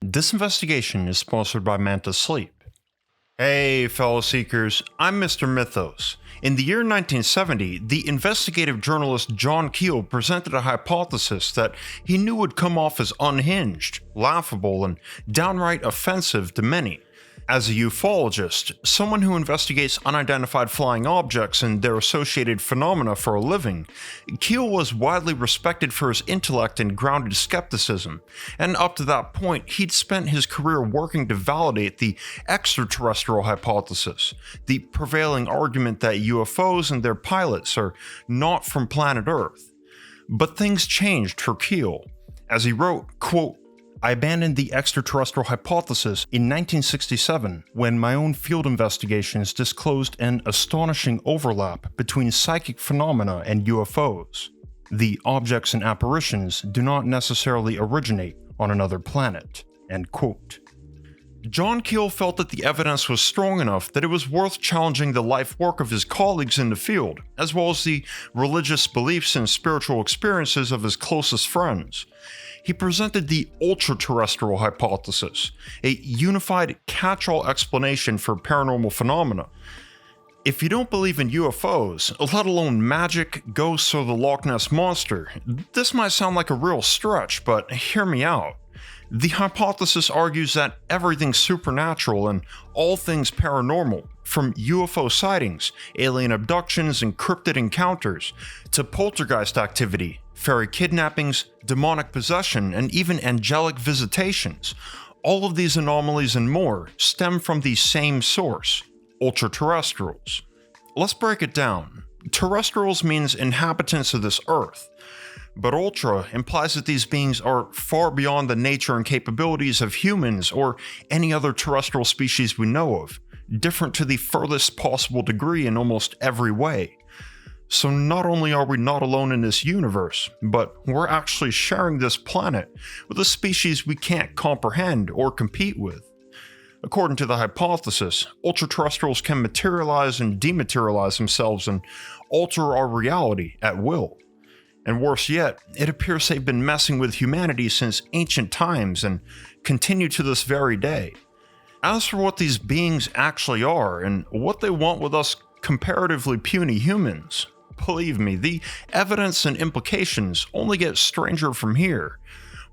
This investigation is sponsored by Manta Sleep. Hey, fellow seekers, I'm Mr. Mythos. In the year 1970, the investigative journalist John Keel presented a hypothesis that he knew would come off as unhinged, laughable, and downright offensive to many. As a ufologist, someone who investigates unidentified flying objects and their associated phenomena for a living, Keel was widely respected for his intellect and grounded skepticism, and up to that point, he'd spent his career working to validate the extraterrestrial hypothesis, the prevailing argument that UFOs and their pilots are not from planet Earth. But things changed for Keel. As he wrote, quote, "I abandoned the extraterrestrial hypothesis in 1967 when my own field investigations disclosed an astonishing overlap between psychic phenomena and UFOs. The objects and apparitions do not necessarily originate on another planet." End quote. John Keel felt that the evidence was strong enough that it was worth challenging the life work of his colleagues in the field, as well as the religious beliefs and spiritual experiences of his closest friends. He presented the ultra-terrestrial hypothesis, a unified catch-all explanation for paranormal phenomena. If you don't believe in UFOs, let alone magic, ghosts, or the Loch Ness Monster, this might sound like a real stretch, but hear me out. The hypothesis argues that everything's supernatural and all things paranormal, from UFO sightings, alien abductions, and cryptid encounters, to poltergeist activity, fairy kidnappings, demonic possession, and even angelic visitations. All of these anomalies and more stem from the same source, ultra-terrestrials. Let's break it down. Terrestrials means inhabitants of this Earth, but ultra implies that these beings are far beyond the nature and capabilities of humans or any other terrestrial species we know of, different to the furthest possible degree in almost every way. So not only are we not alone in this universe, but we're actually sharing this planet with a species we can't comprehend or compete with. According to the hypothesis, ultra-terrestrials can materialize and dematerialize themselves and alter our reality at will. And worse yet, it appears they've been messing with humanity since ancient times and continue to this very day. As for what these beings actually are and what they want with us comparatively puny humans, believe me, the evidence and implications only get stranger from here.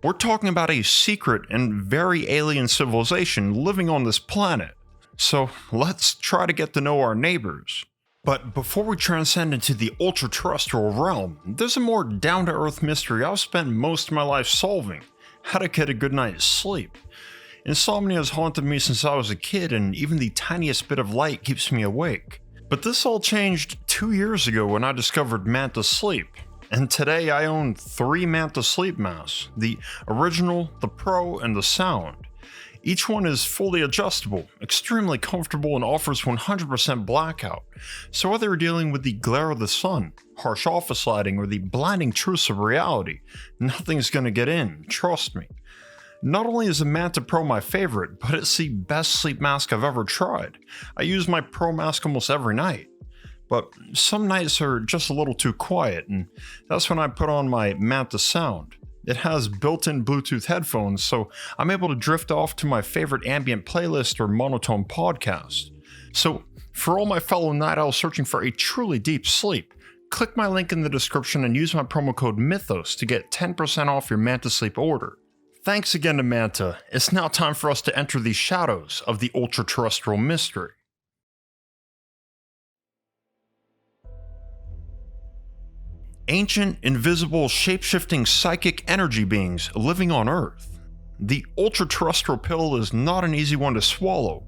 We're talking about a secret and very alien civilization living on this planet. So let's try to get to know our neighbors. But before we transcend into the ultra-terrestrial realm, there's a more down-to-earth mystery I've spent most of my life solving: how to get a good night's sleep. Insomnia has haunted me since I was a kid, and even the tiniest bit of light keeps me awake. But this all changed 2 years ago when I discovered Manta Sleep, and today I own 3 Manta Sleep masks: the original, the Pro, and the Sound. Each one is fully adjustable, extremely comfortable, and offers 100% blackout. So whether you're dealing with the glare of the sun, harsh office lighting, or the blinding truths of reality, nothing's gonna get in, trust me. Not only is the Manta Pro my favorite, but it's the best sleep mask I've ever tried. I use my Pro mask almost every night. But some nights are just a little too quiet, and that's when I put on my Manta Sound. It has built-in Bluetooth headphones, so I'm able to drift off to my favorite ambient playlist or monotone podcast. So, for all my fellow night owls searching for a truly deep sleep, click my link in the description and use my promo code MYTHOS to get 10% off your Manta Sleep order. Thanks again to Manta. It's now time for us to enter the shadows of the ultra-terrestrial mystery. Ancient, invisible, shape-shifting psychic energy beings living on Earth. The ultra-terrestrial pill is not an easy one to swallow,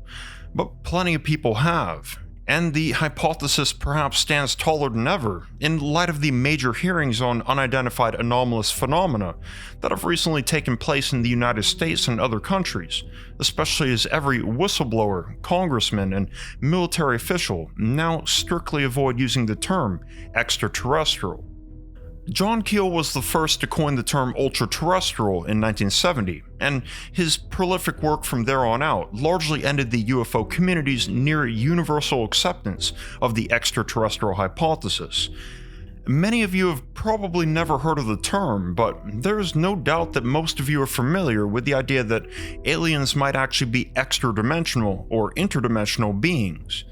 but plenty of people have, and the hypothesis perhaps stands taller than ever in light of the major hearings on unidentified anomalous phenomena that have recently taken place in the United States and other countries, especially as every whistleblower, congressman, and military official now strictly avoid using the term extraterrestrial. John Keel was the first to coin the term ultra-terrestrial in 1970, and his prolific work from there on out largely ended the UFO community's near universal acceptance of the extraterrestrial hypothesis. Many of you have probably never heard of the term, but there's no doubt that most of you are familiar with the idea that aliens might actually be extra-dimensional or interdimensional beings.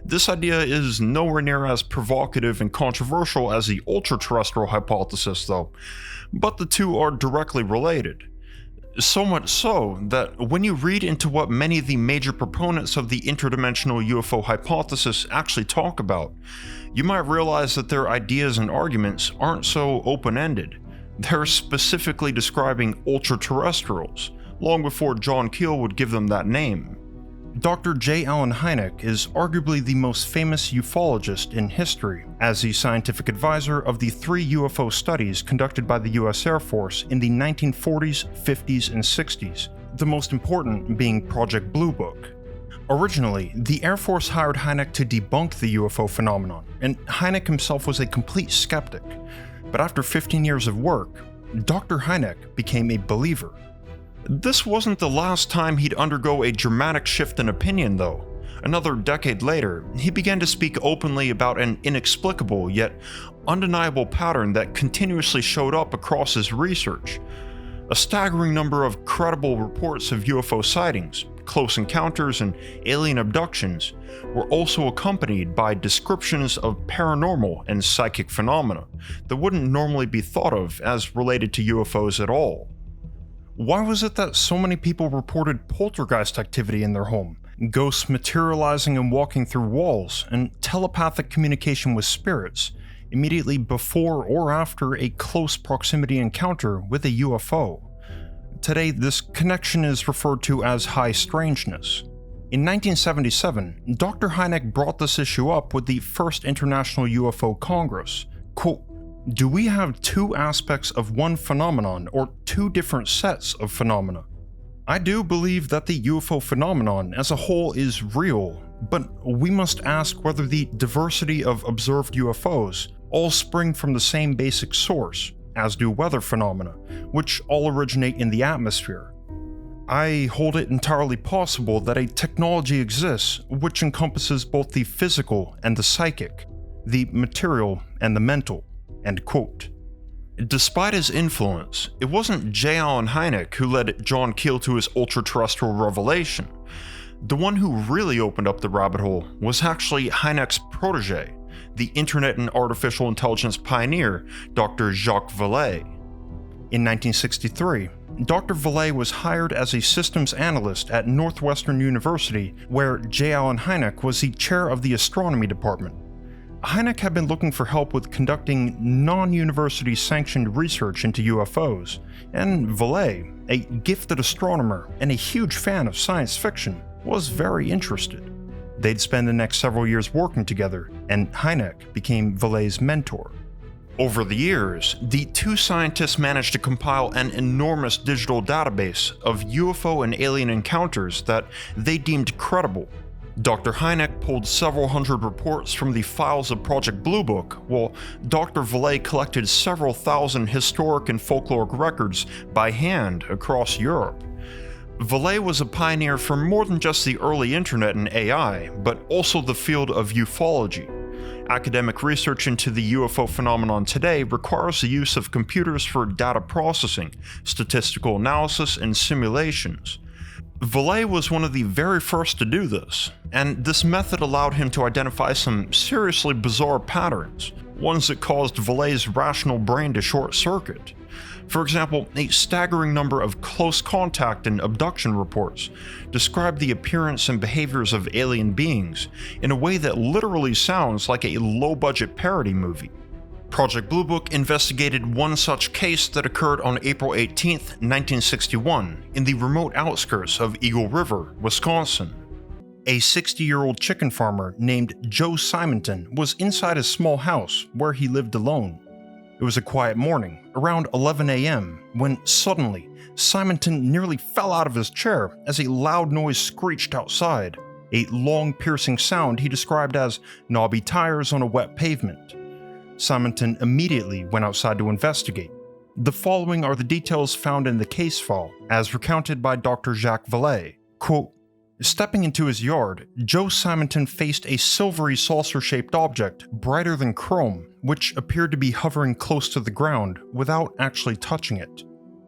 This idea is nowhere near as provocative and controversial as the ultra-terrestrial hypothesis, though, but the two are directly related. So much so that when you read into what many of the major proponents of the interdimensional UFO hypothesis actually talk about, you might realize that their ideas and arguments aren't so open-ended. They're specifically describing ultra-terrestrials, long before John Keel would give them that name. Dr. J. Allen Hynek is arguably the most famous ufologist in history, as the scientific advisor of the 3 UFO studies conducted by the US Air Force in the 1940s, 50s, and 60s, the most important being Project Blue Book. Originally, the Air Force hired Hynek to debunk the UFO phenomenon, and Hynek himself was a complete skeptic. But after 15 years of work, Dr. Hynek became a believer. This wasn't the last time he'd undergo a dramatic shift in opinion, though. Another decade later, he began to speak openly about an inexplicable yet undeniable pattern that continuously showed up across his research. A staggering number of credible reports of UFO sightings, close encounters, and alien abductions were also accompanied by descriptions of paranormal and psychic phenomena that wouldn't normally be thought of as related to UFOs at all. Why was it that so many people reported poltergeist activity in their home, ghosts materializing and walking through walls, and telepathic communication with spirits immediately before or after a close proximity encounter with a UFO? Today, this connection is referred to as high strangeness. In 1977, Dr. Hynek brought this issue up with the First International UFO Congress. Quote, "Do we have 2 aspects of one phenomenon or 2 different sets of phenomena? I do believe that the UFO phenomenon as a whole is real, but we must ask whether the diversity of observed UFOs all spring from the same basic source, as do weather phenomena, which all originate in the atmosphere. I hold it entirely possible that a technology exists which encompasses both the physical and the psychic, the material and the mental." End quote. Despite his influence, it wasn't J. Allen Hynek who led John Keel to his ultra-terrestrial revelation. The one who really opened up the rabbit hole was actually Hynek's protege, the Internet and Artificial Intelligence pioneer, Dr. Jacques Vallée. In 1963, Dr. Vallée was hired as a systems analyst at Northwestern University, where J. Allen Hynek was the chair of the astronomy department. Hynek had been looking for help with conducting non-university sanctioned research into UFOs, and Vallée, a gifted astronomer and a huge fan of science fiction, was very interested. They'd spend the next several years working together, and Hynek became Vallée's mentor. Over the years, the 2 scientists managed to compile an enormous digital database of UFO and alien encounters that they deemed credible. Dr. Hynek pulled several hundred reports from the files of Project Blue Book, while Dr. Vallée collected several thousand historic and folkloric records by hand across Europe. Vallée was a pioneer for more than just the early internet and AI, but also the field of ufology. Academic research into the UFO phenomenon today requires the use of computers for data processing, statistical analysis, and simulations. Vallée was one of the very first to do this, and this method allowed him to identify some seriously bizarre patterns, ones that caused Vallée's rational brain to short-circuit. For example, a staggering number of close contact and abduction reports describe the appearance and behaviors of alien beings in a way that literally sounds like a low-budget parody movie. Project Blue Book investigated one such case that occurred on April 18, 1961, in the remote outskirts of Eagle River, Wisconsin. A 60-year-old chicken farmer named Joe Simonton was inside his small house where he lived alone. It was a quiet morning, around 11 a.m., when suddenly, Simonton nearly fell out of his chair as a loud noise screeched outside, a long piercing sound he described as knobby tires on a wet pavement. Simonton immediately went outside to investigate. The following are the details found in the case file, as recounted by Dr. Jacques Vallée. Quote, Stepping into his yard, Joe Simonton faced a silvery saucer-shaped object brighter than chrome, which appeared to be hovering close to the ground without actually touching it.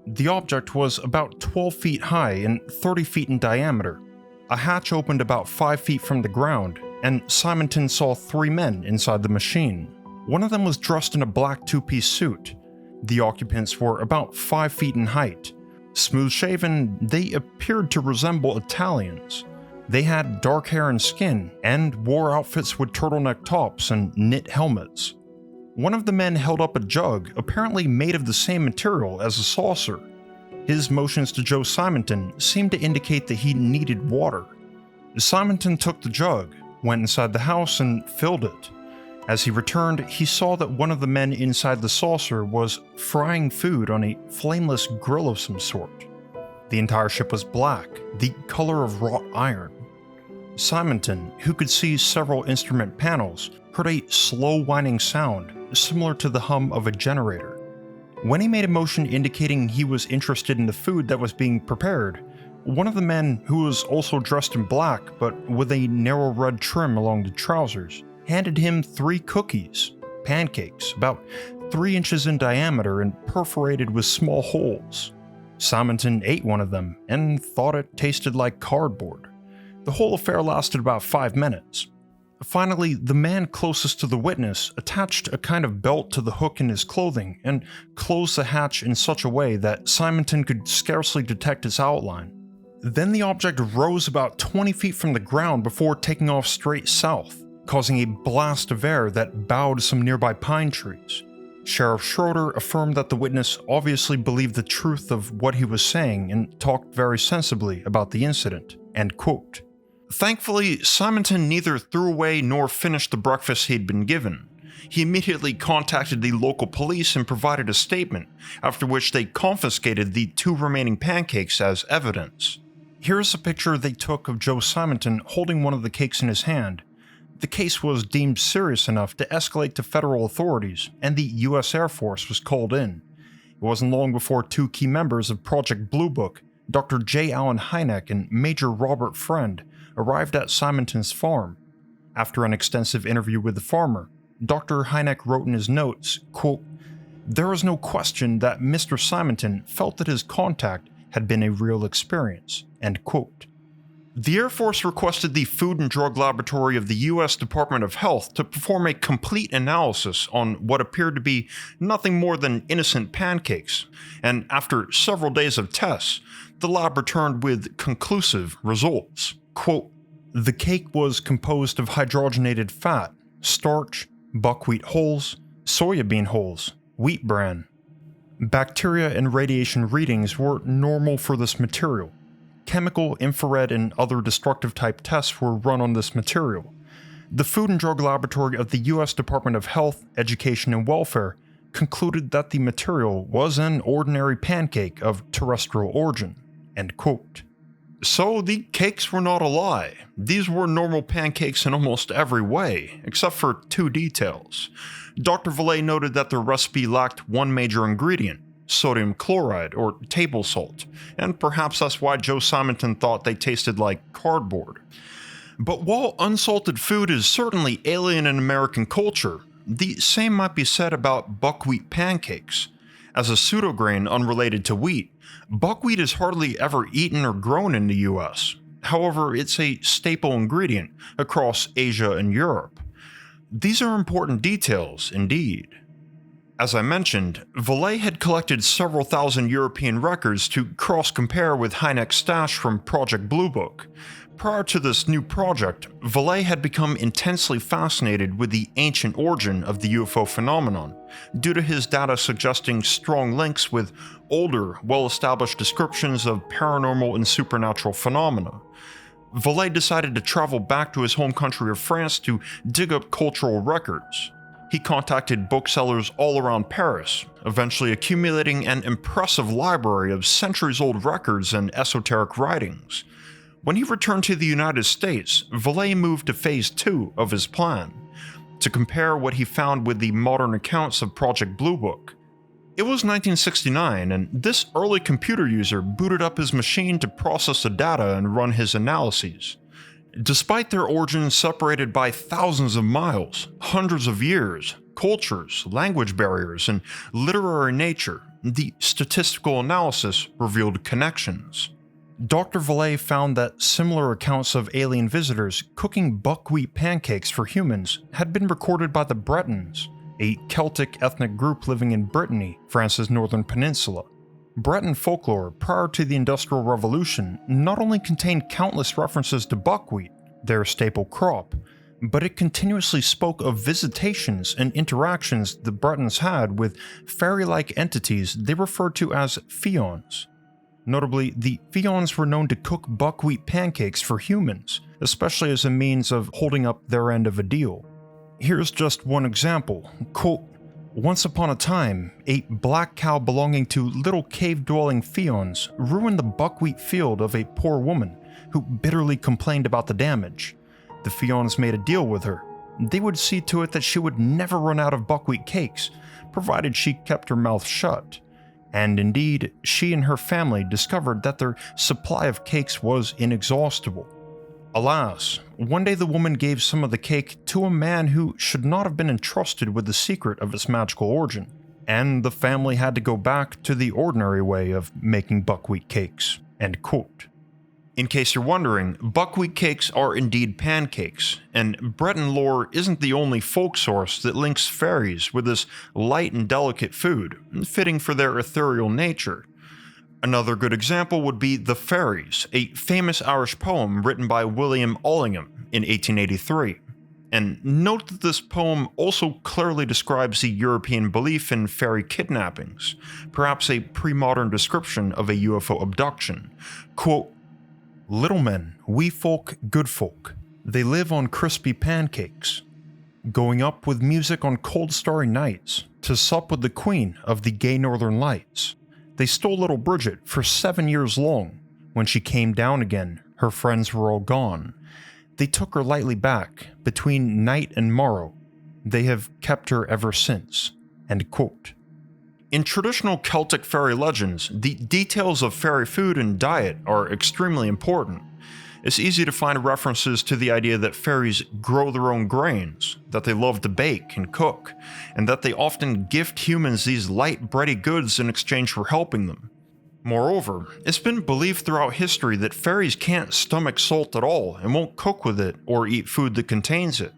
The object was about 12 feet high and 30 feet in diameter. A hatch opened about 5 feet from the ground, and Simonton saw 3 men inside the machine. One of them was dressed in a black two-piece suit. The occupants were about 5 feet in height. Smooth-shaven, they appeared to resemble Italians. They had dark hair and skin, and wore outfits with turtleneck tops and knit helmets. One of the men held up a jug, apparently made of the same material as a saucer. His motions to Joe Simonton seemed to indicate that he needed water. Simonton took the jug, went inside the house, and filled it. As he returned, he saw that one of the men inside the saucer was frying food on a flameless grill of some sort. The entire ship was black, the color of wrought iron. Simonton, who could see several instrument panels, heard a slow whining sound, similar to the hum of a generator. When he made a motion indicating he was interested in the food that was being prepared, one of the men, who was also dressed in black but with a narrow red trim along the trousers, handed him 3 cookies, pancakes, about 3 inches in diameter and perforated with small holes. Simonton ate one of them and thought it tasted like cardboard. The whole affair lasted about 5 minutes. Finally, the man closest to the witness attached a kind of belt to the hook in his clothing and closed the hatch in such a way that Simonton could scarcely detect its outline. Then the object rose about 20 feet from the ground before taking off straight south, causing a blast of air that bowed some nearby pine trees. Sheriff Schroeder affirmed that the witness obviously believed the truth of what he was saying and talked very sensibly about the incident, end quote. Thankfully, Simonton neither threw away nor finished the breakfast he'd been given. He immediately contacted the local police and provided a statement, after which they confiscated the 2 remaining pancakes as evidence. Here's a picture they took of Joe Simonton holding one of the cakes in his hand. The case was deemed serious enough to escalate to federal authorities, and the U.S. Air Force was called in. It wasn't long before 2 key members of Project Blue Book, Dr. J. Allen Hynek and Major Robert Friend, arrived at Simonton's farm. After an extensive interview with the farmer, Dr. Hynek wrote in his notes, quote, "There is no question that Mr. Simonton felt that his contact had been a real experience," end quote. The Air Force requested the Food and Drug Laboratory of the U.S. Department of Health to perform a complete analysis on what appeared to be nothing more than innocent pancakes, and after several days of tests, the lab returned with conclusive results. Quote, "The cake was composed of hydrogenated fat, starch, buckwheat hulls, soybean hulls, wheat bran. Bacteria and radiation readings were normal for this material. Chemical, infrared, and other destructive type tests were run on this material. The Food and Drug Laboratory of the U.S. Department of Health, Education, and Welfare concluded that the material was an ordinary pancake of terrestrial origin," end quote. So the cakes were not a lie. These were normal pancakes in almost every way, except for 2 details. Dr. Vallée noted that the recipe lacked one major ingredient, sodium chloride, or table salt, and perhaps that's why Joe Simonton thought they tasted like cardboard. But while unsalted food is certainly alien in American culture, the same might be said about buckwheat pancakes. As a pseudograin unrelated to wheat, buckwheat is hardly ever eaten or grown in the US. However, it's a staple ingredient across Asia and Europe. These are important details, indeed. As I mentioned, Vallée had collected several thousand European records to cross-compare with Hynek's stash from Project Blue Book. Prior to this new project, Vallée had become intensely fascinated with the ancient origin of the UFO phenomenon, due to his data suggesting strong links with older, well-established descriptions of paranormal and supernatural phenomena. Vallée decided to travel back to his home country of France to dig up cultural records. He contacted booksellers all around Paris, eventually accumulating an impressive library of centuries-old records and esoteric writings. When he returned to the United States, Vallée moved to Phase 2 of his plan, to compare what he found with the modern accounts of Project Blue Book. It was 1969, and this early computer user booted up his machine to process the data and run his analyses. Despite their origins separated by thousands of miles, hundreds of years, cultures, language barriers, and literary nature, the statistical analysis revealed connections. Dr. Vallée found that similar accounts of alien visitors cooking buckwheat pancakes for humans had been recorded by the Bretons, a Celtic ethnic group living in Brittany, France's northern peninsula. Breton folklore prior to the Industrial Revolution not only contained countless references to buckwheat, their staple crop, but it continuously spoke of visitations and interactions the Bretons had with fairy-like entities they referred to as fions. Notably, the fions were known to cook buckwheat pancakes for humans, especially as a means of holding up their end of a deal. Here's just one example. Quote, "Once upon a time, a black cow belonging to little cave-dwelling fions ruined the buckwheat field of a poor woman who bitterly complained about the damage. The fions made a deal with her. They would see to it that she would never run out of buckwheat cakes, provided she kept her mouth shut. And indeed, she and her family discovered that their supply of cakes was inexhaustible. Alas, one day the woman gave some of the cake to a man who should not have been entrusted with the secret of its magical origin, and the family had to go back to the ordinary way of making buckwheat cakes." End quote. In case you're wondering, buckwheat cakes are indeed pancakes, and Breton lore isn't the only folk source that links fairies with this light and delicate food, fitting for their ethereal nature. Another good example would be The Fairies, a famous Irish poem written by William Allingham in 1883. And note that this poem also clearly describes the European belief in fairy kidnappings, perhaps a pre-modern description of a UFO abduction. Quote, "Little men, wee folk, good folk, they live on crispy pancakes, going up with music on cold starry nights to sup with the queen of the gay northern lights. They stole little Bridget for 7 years long. When she came down again, her friends were all gone. They took her lightly back, between night and morrow. They have kept her ever since." End quote. In traditional Celtic fairy legends, the details of fairy food and diet are extremely important. It's easy to find references to the idea that fairies grow their own grains, that they love to bake and cook, and that they often gift humans these light, bready goods in exchange for helping them. Moreover, it's been believed throughout history that fairies can't stomach salt at all and won't cook with it or eat food that contains it.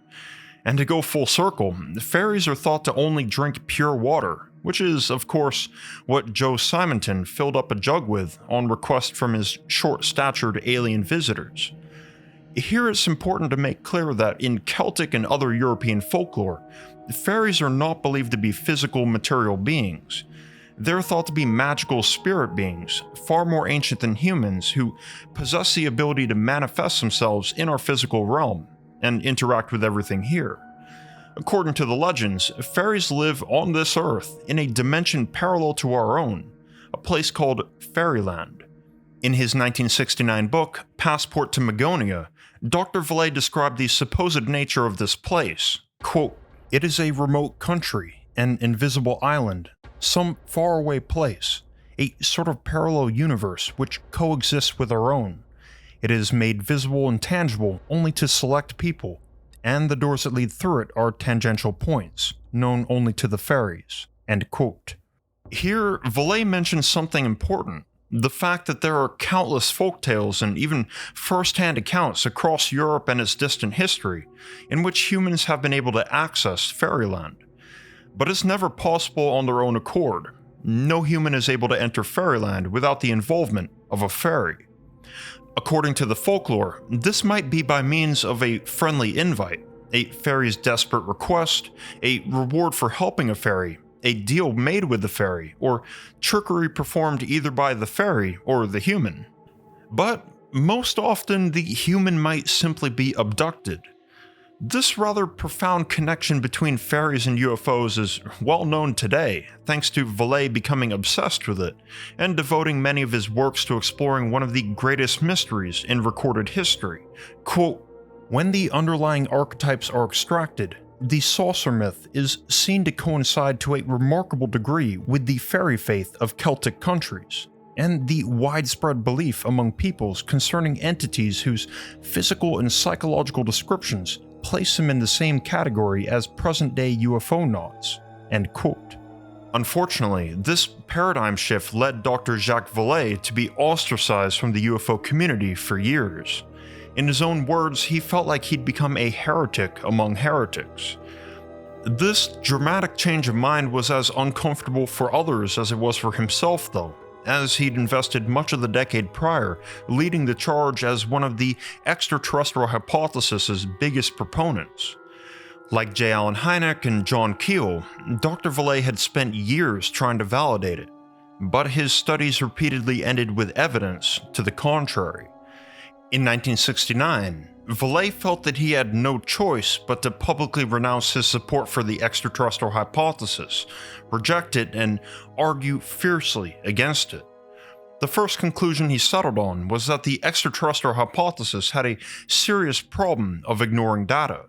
And to go full circle, fairies are thought to only drink pure water, which is, of course, what Joe Simonton filled up a jug with on request from his short-statured alien visitors. Here it's important to make clear that in Celtic and other European folklore, fairies are not believed to be physical material beings. They're thought to be magical spirit beings, far more ancient than humans, who possess the ability to manifest themselves in our physical realm and interact with everything here. According to the legends, fairies live on this earth in a dimension parallel to our own, a place called Fairyland. In his 1969 book, Passport to Magonia, Dr. Vallée described the supposed nature of this place. Quote, "It is a remote country, an invisible island, some faraway place, a sort of parallel universe which coexists with our own. It is made visible and tangible only to select people, and the doors that lead through it are tangential points, known only to the fairies." End quote. Here, Vallée mentions something important, the fact that there are countless folktales and even first-hand accounts across Europe and its distant history, in which humans have been able to access Fairyland. But it's never possible on their own accord. No human is able to enter Fairyland without the involvement of a fairy. According to the folklore, this might be by means of a friendly invite, a fairy's desperate request, a reward for helping a fairy, a deal made with the fairy, or trickery performed either by the fairy or the human. But most often, the human might simply be abducted. This rather profound connection between fairies and UFOs is well known today, thanks to Vallée becoming obsessed with it, and devoting many of his works to exploring one of the greatest mysteries in recorded history. Quote, "When the underlying archetypes are extracted, The saucer myth is seen to coincide to a remarkable degree with the fairy faith of Celtic countries, and the widespread belief among peoples concerning entities whose physical and psychological descriptions place them in the same category as present-day UFO nods." End quote. Unfortunately, this paradigm shift led Dr. Jacques Vallée to be ostracized from the UFO community for years. In his own words, he felt like he'd become a heretic among heretics. This dramatic change of mind was as uncomfortable for others as it was for himself, though, as he'd invested much of the decade prior leading the charge as one of the extraterrestrial hypothesis' biggest proponents. Like J. Allen Hynek and John Keel, Dr. Vallée had spent years trying to validate it, but his studies repeatedly ended with evidence to the contrary. In 1969, Vallée felt that he had no choice but to publicly renounce his support for the extraterrestrial hypothesis, reject it, and argue fiercely against it. The first conclusion he settled on was that the extraterrestrial hypothesis had a serious problem of ignoring data.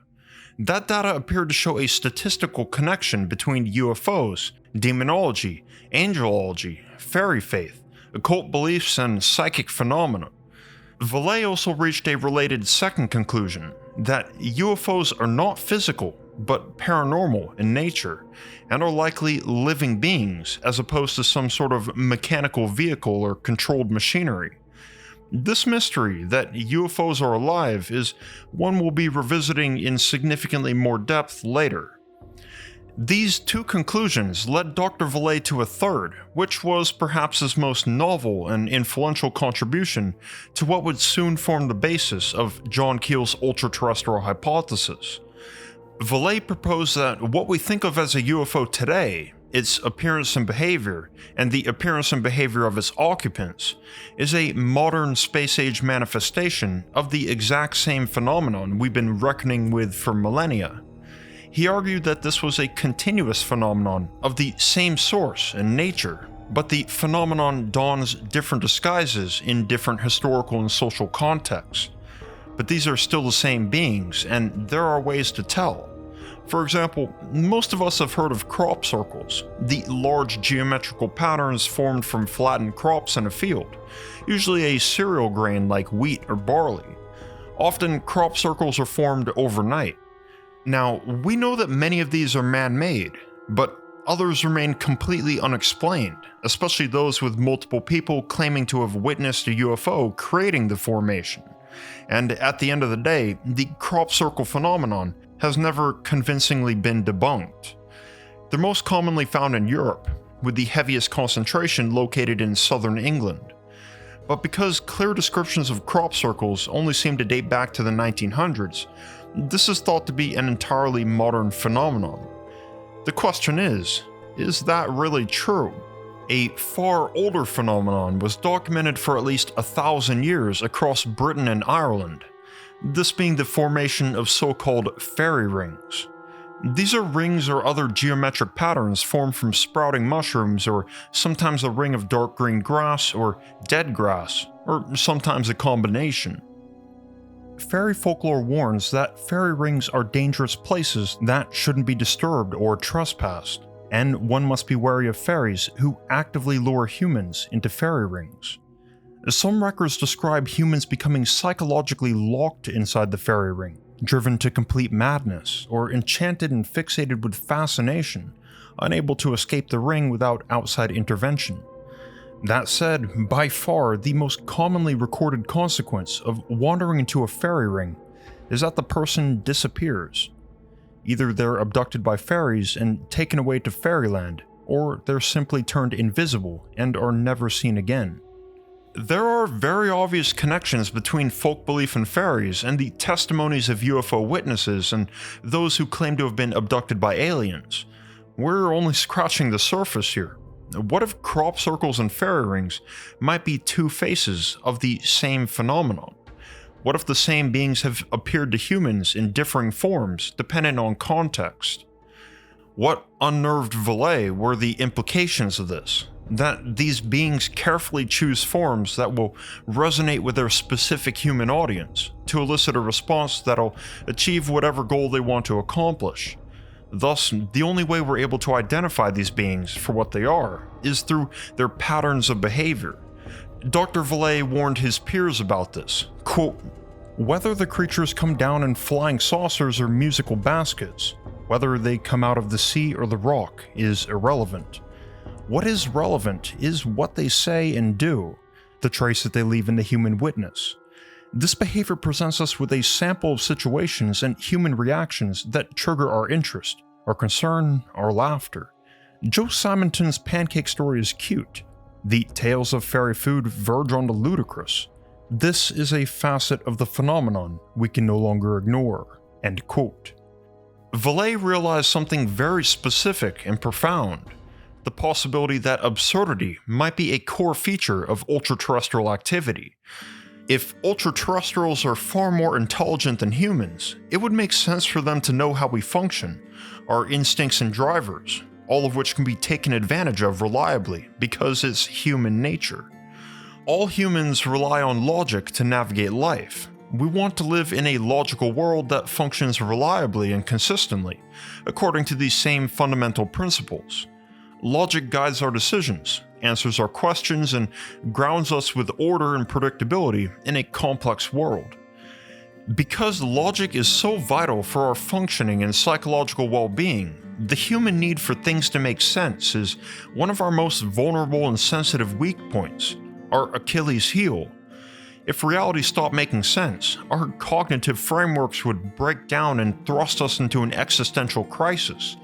That data appeared to show a statistical connection between UFOs, demonology, angelology, fairy faith, occult beliefs, and psychic phenomena. Vallée also reached a related second conclusion, that UFOs are not physical, but paranormal in nature, and are likely living beings as opposed to some sort of mechanical vehicle or controlled machinery. This mystery that UFOs are alive is one we'll be revisiting in significantly more depth later. These two conclusions led Dr. Vallée to a third, which was perhaps his most novel and influential contribution to what would soon form the basis of John Keel's ultra-terrestrial hypothesis. Vallée proposed that what we think of as a UFO today, its appearance and behavior, and the appearance and behavior of its occupants, is a modern space-age manifestation of the exact same phenomenon we've been reckoning with for millennia. He argued that this was a continuous phenomenon of the same source and nature, but the phenomenon dons different disguises in different historical and social contexts. But these are still the same beings, and there are ways to tell. For example, most of us have heard of crop circles, the large geometrical patterns formed from flattened crops in a field, usually a cereal grain like wheat or barley. Often, crop circles are formed overnight. Now, we know that many of these are man-made, but others remain completely unexplained, especially those with multiple people claiming to have witnessed a UFO creating the formation. And at the end of the day, the crop circle phenomenon has never convincingly been debunked. They're most commonly found in Europe, with the heaviest concentration located in southern England. But because clear descriptions of crop circles only seem to date back to the 1900s, this is thought to be an entirely modern phenomenon. The question is that really true? A far older phenomenon was documented for at least 1,000 years across Britain and Ireland, this being the formation of so-called fairy rings. These are rings or other geometric patterns formed from sprouting mushrooms, or sometimes a ring of dark green grass or dead grass, or sometimes a combination. Fairy folklore warns that fairy rings are dangerous places that shouldn't be disturbed or trespassed, and one must be wary of fairies who actively lure humans into fairy rings. Some records describe humans becoming psychologically locked inside the fairy ring, driven to complete madness, or enchanted and fixated with fascination, unable to escape the ring without outside intervention. That said, by far the most commonly recorded consequence of wandering into a fairy ring is that the person disappears. Either they're abducted by fairies and taken away to fairyland, or they're simply turned invisible and are never seen again. There are very obvious connections between folk belief in fairies and the testimonies of UFO witnesses and those who claim to have been abducted by aliens. We're only scratching the surface here. What if crop circles and fairy rings might be two faces of the same phenomenon? What if the same beings have appeared to humans in differing forms, dependent on context? What unnerved Vallée were the implications of this? That these beings carefully choose forms that will resonate with their specific human audience, to elicit a response that'll achieve whatever goal they want to accomplish, Thus, the only way we're able to identify these beings for what they are is through their patterns of behavior. Dr. Vallée warned his peers about this. Quote, "Whether the creatures come down in flying saucers or musical baskets, whether they come out of the sea or the rock, is irrelevant. What is relevant is what they say and do, the trace that they leave in the human witness. This behavior presents us with a sample of situations and human reactions that trigger our interest, our concern, our laughter. Joe Simonton's pancake story is cute. The tales of fairy food verge on the ludicrous. This is a facet of the phenomenon we can no longer ignore." End quote. Vallée realized something very specific and profound: the possibility that absurdity might be a core feature of ultra-terrestrial activity. If ultra-terrestrials are far more intelligent than humans, it would make sense for them to know how we function, our instincts and drivers, all of which can be taken advantage of reliably because it's human nature. All humans rely on logic to navigate life. We want to live in a logical world that functions reliably and consistently, according to these same fundamental principles. Logic guides our decisions, answers our questions, and grounds us with order and predictability in a complex world. Because logic is so vital for our functioning and psychological well-being, the human need for things to make sense is one of our most vulnerable and sensitive weak points, our Achilles heel. If reality stopped making sense, our cognitive frameworks would break down and thrust us into an existential crisis.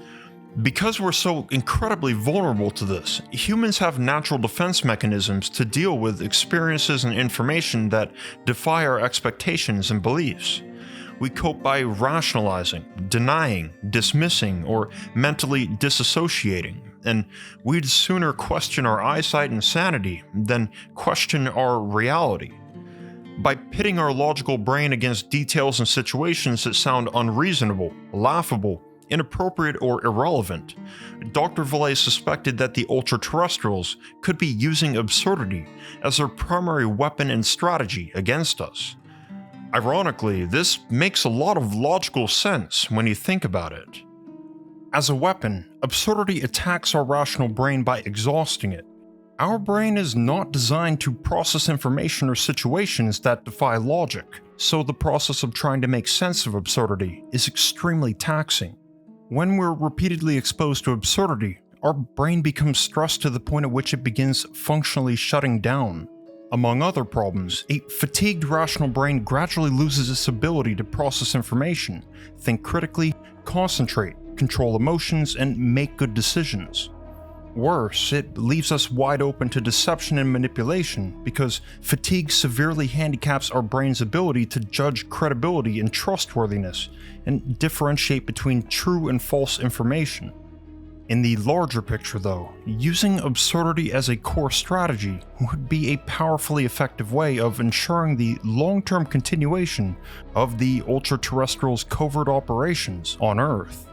Because we're so incredibly vulnerable to this, humans have natural defense mechanisms to deal with experiences and information that defy our expectations and beliefs. We cope by rationalizing, denying, dismissing, or mentally disassociating, and we'd sooner question our eyesight and sanity than question our reality. By pitting our logical brain against details and situations that sound unreasonable, laughable, inappropriate, or irrelevant, Dr. Vallée suspected that the ultra-terrestrials could be using absurdity as their primary weapon and strategy against us. Ironically, this makes a lot of logical sense when you think about it. As a weapon, absurdity attacks our rational brain by exhausting it. Our brain is not designed to process information or situations that defy logic, so the process of trying to make sense of absurdity is extremely taxing. When we're repeatedly exposed to absurdity, our brain becomes stressed to the point at which it begins functionally shutting down. Among other problems, a fatigued rational brain gradually loses its ability to process information, think critically, concentrate, control emotions, and make good decisions. Worse, it leaves us wide open to deception and manipulation because fatigue severely handicaps our brain's ability to judge credibility and trustworthiness and differentiate between true and false information. In the larger picture, though, using absurdity as a core strategy would be a powerfully effective way of ensuring the long-term continuation of the ultra-terrestrials' covert operations on Earth.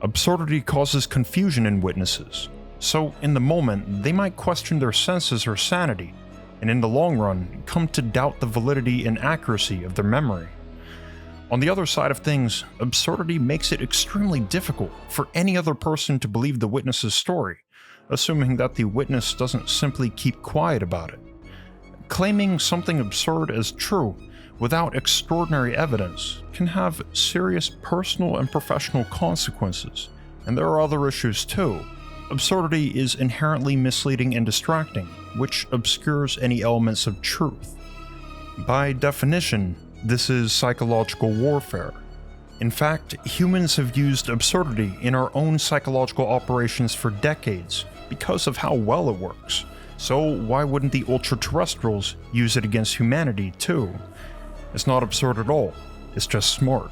Absurdity causes confusion in witnesses, so in the moment they might question their senses or sanity, and in the long run come to doubt the validity and accuracy of their memory. On the other side of things, absurdity makes it extremely difficult for any other person to believe the witness's story, assuming that the witness doesn't simply keep quiet about it. Claiming something absurd as true without extraordinary evidence can have serious personal and professional consequences, and there are other issues too. Absurdity is inherently misleading and distracting, which obscures any elements of truth. By definition, this is psychological warfare. In fact, humans have used absurdity in our own psychological operations for decades because of how well it works. So why wouldn't the ultra-terrestrials use it against humanity too? It's not absurd at all, it's just smart.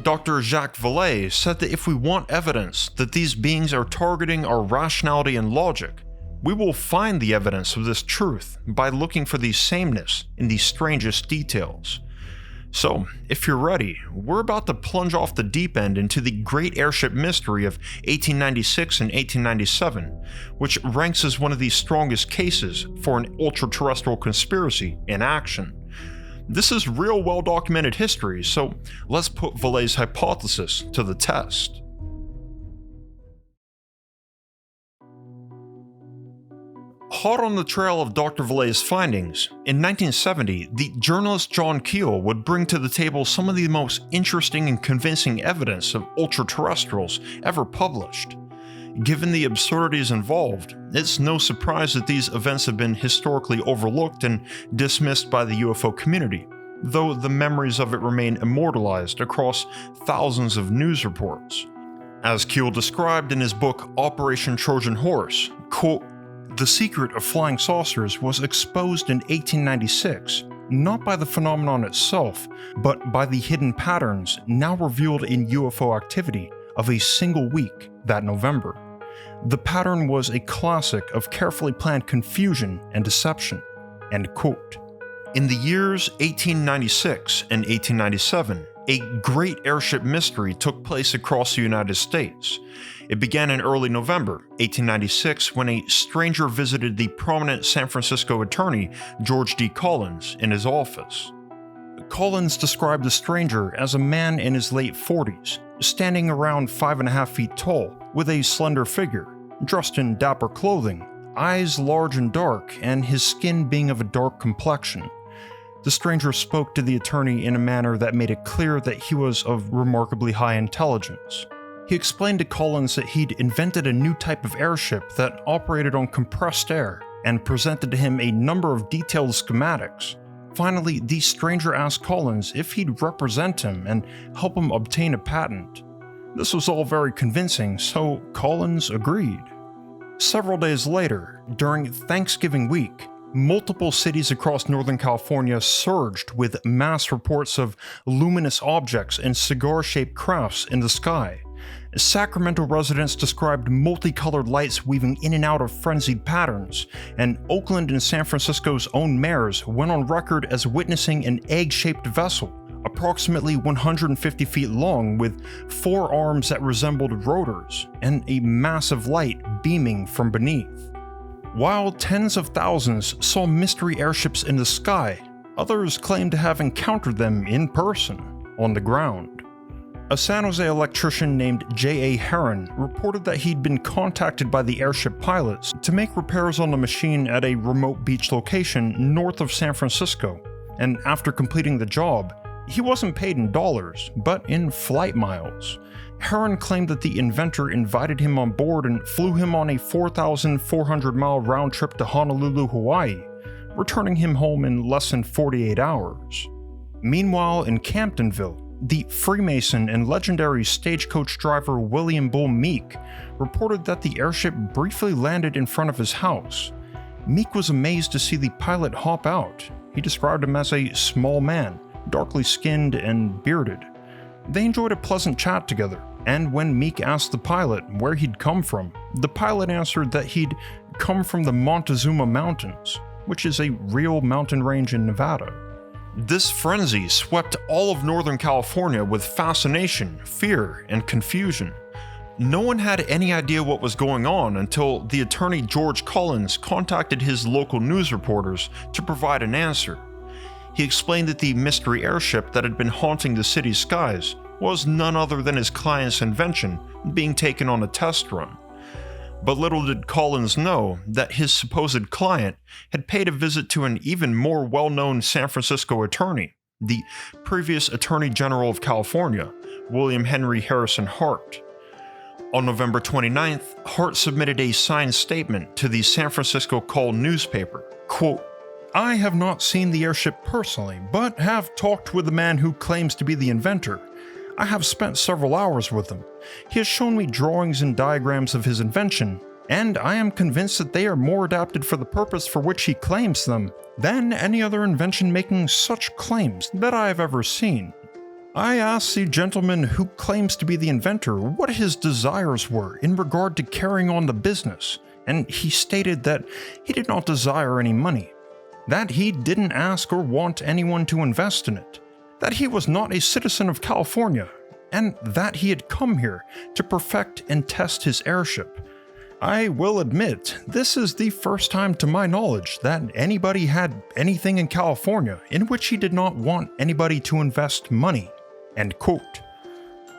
Dr. Jacques Vallée said that if we want evidence that these beings are targeting our rationality and logic, we will find the evidence of this truth by looking for the sameness in the strangest details. So, if you're ready, we're about to plunge off the deep end into the Great Airship Mystery of 1896 and 1897, which ranks as one of the strongest cases for an ultra-terrestrial conspiracy in action. This is real well-documented history, so let's put Vallée's hypothesis to the test. Hot on the trail of Dr. Vallee's findings, in 1970, the journalist John Keel would bring to the table some of the most interesting and convincing evidence of ultra-terrestrials ever published. Given the absurdities involved, it's no surprise that these events have been historically overlooked and dismissed by the UFO community, though the memories of it remain immortalized across thousands of news reports. As Keel described in his book Operation Trojan Horse, quote, "The secret of flying saucers was exposed in 1896, not by the phenomenon itself, but by the hidden patterns now revealed in UFO activity of a single week that November. The pattern was a classic of carefully planned confusion and deception." End quote. In the years 1896 and 1897, a great airship mystery took place across the United States. It began in early November 1896 when a stranger visited the prominent San Francisco attorney George D. Collins in his office. Collins described the stranger as a man in his late 40s, standing around 5.5 feet tall, with a slender figure, dressed in dapper clothing, eyes large and dark, and his skin being of a dark complexion. The stranger spoke to the attorney in a manner that made it clear that he was of remarkably high intelligence. He explained to Collins that he'd invented a new type of airship that operated on compressed air and presented to him a number of detailed schematics. Finally, the stranger asked Collins if he'd represent him and help him obtain a patent. This was all very convincing, so Collins agreed. Several days later, during Thanksgiving week, multiple cities across Northern California surged with mass reports of luminous objects and cigar-shaped crafts in the sky. Sacramento residents described multicolored lights weaving in and out of frenzied patterns, and Oakland and San Francisco's own mayors went on record as witnessing an egg-shaped vessel, approximately 150 feet long with 4 arms that resembled rotors, and a massive light beaming from beneath. While tens of thousands saw mystery airships in the sky, others claimed to have encountered them in person, on the ground. A San Jose electrician named J.A. Heron reported that he'd been contacted by the airship pilots to make repairs on the machine at a remote beach location north of San Francisco, and after completing the job, he wasn't paid in dollars, but in flight miles. Heron claimed that the inventor invited him on board and flew him on a 4,400-mile round trip to Honolulu, Hawaii, returning him home in less than 48 hours. Meanwhile, in Camptonville, the Freemason and legendary stagecoach driver William Bull Meek reported that the airship briefly landed in front of his house. Meek was amazed to see the pilot hop out. He described him as a small man, darkly skinned and bearded. They enjoyed a pleasant chat together, and when Meek asked the pilot where he'd come from, the pilot answered that he'd come from the Montezuma Mountains, which is a real mountain range in Nevada. This frenzy swept all of Northern California with fascination, fear, and confusion. No one had any idea what was going on until the attorney George Collins contacted his local news reporters to provide an answer. He explained that the mystery airship that had been haunting the city's skies was none other than his client's invention being taken on a test run. But little did Collins know that his supposed client had paid a visit to an even more well-known San Francisco attorney, the previous Attorney General of California, William Henry Harrison Hart. On November 29th, Hart submitted a signed statement to the San Francisco Call newspaper, quote, "I have not seen the airship personally, but have talked with the man who claims to be the inventor. I have spent several hours with him. He has shown me drawings and diagrams of his invention, and I am convinced that they are more adapted for the purpose for which he claims them than any other invention making such claims that I have ever seen. I asked the gentleman who claims to be the inventor what his desires were in regard to carrying on the business, and he stated that he did not desire any money, that he didn't ask or want anyone to invest in it, that he was not a citizen of California, and that he had come here to perfect and test his airship. I will admit, this is the first time to my knowledge that anybody had anything in California in which he did not want anybody to invest money." End quote.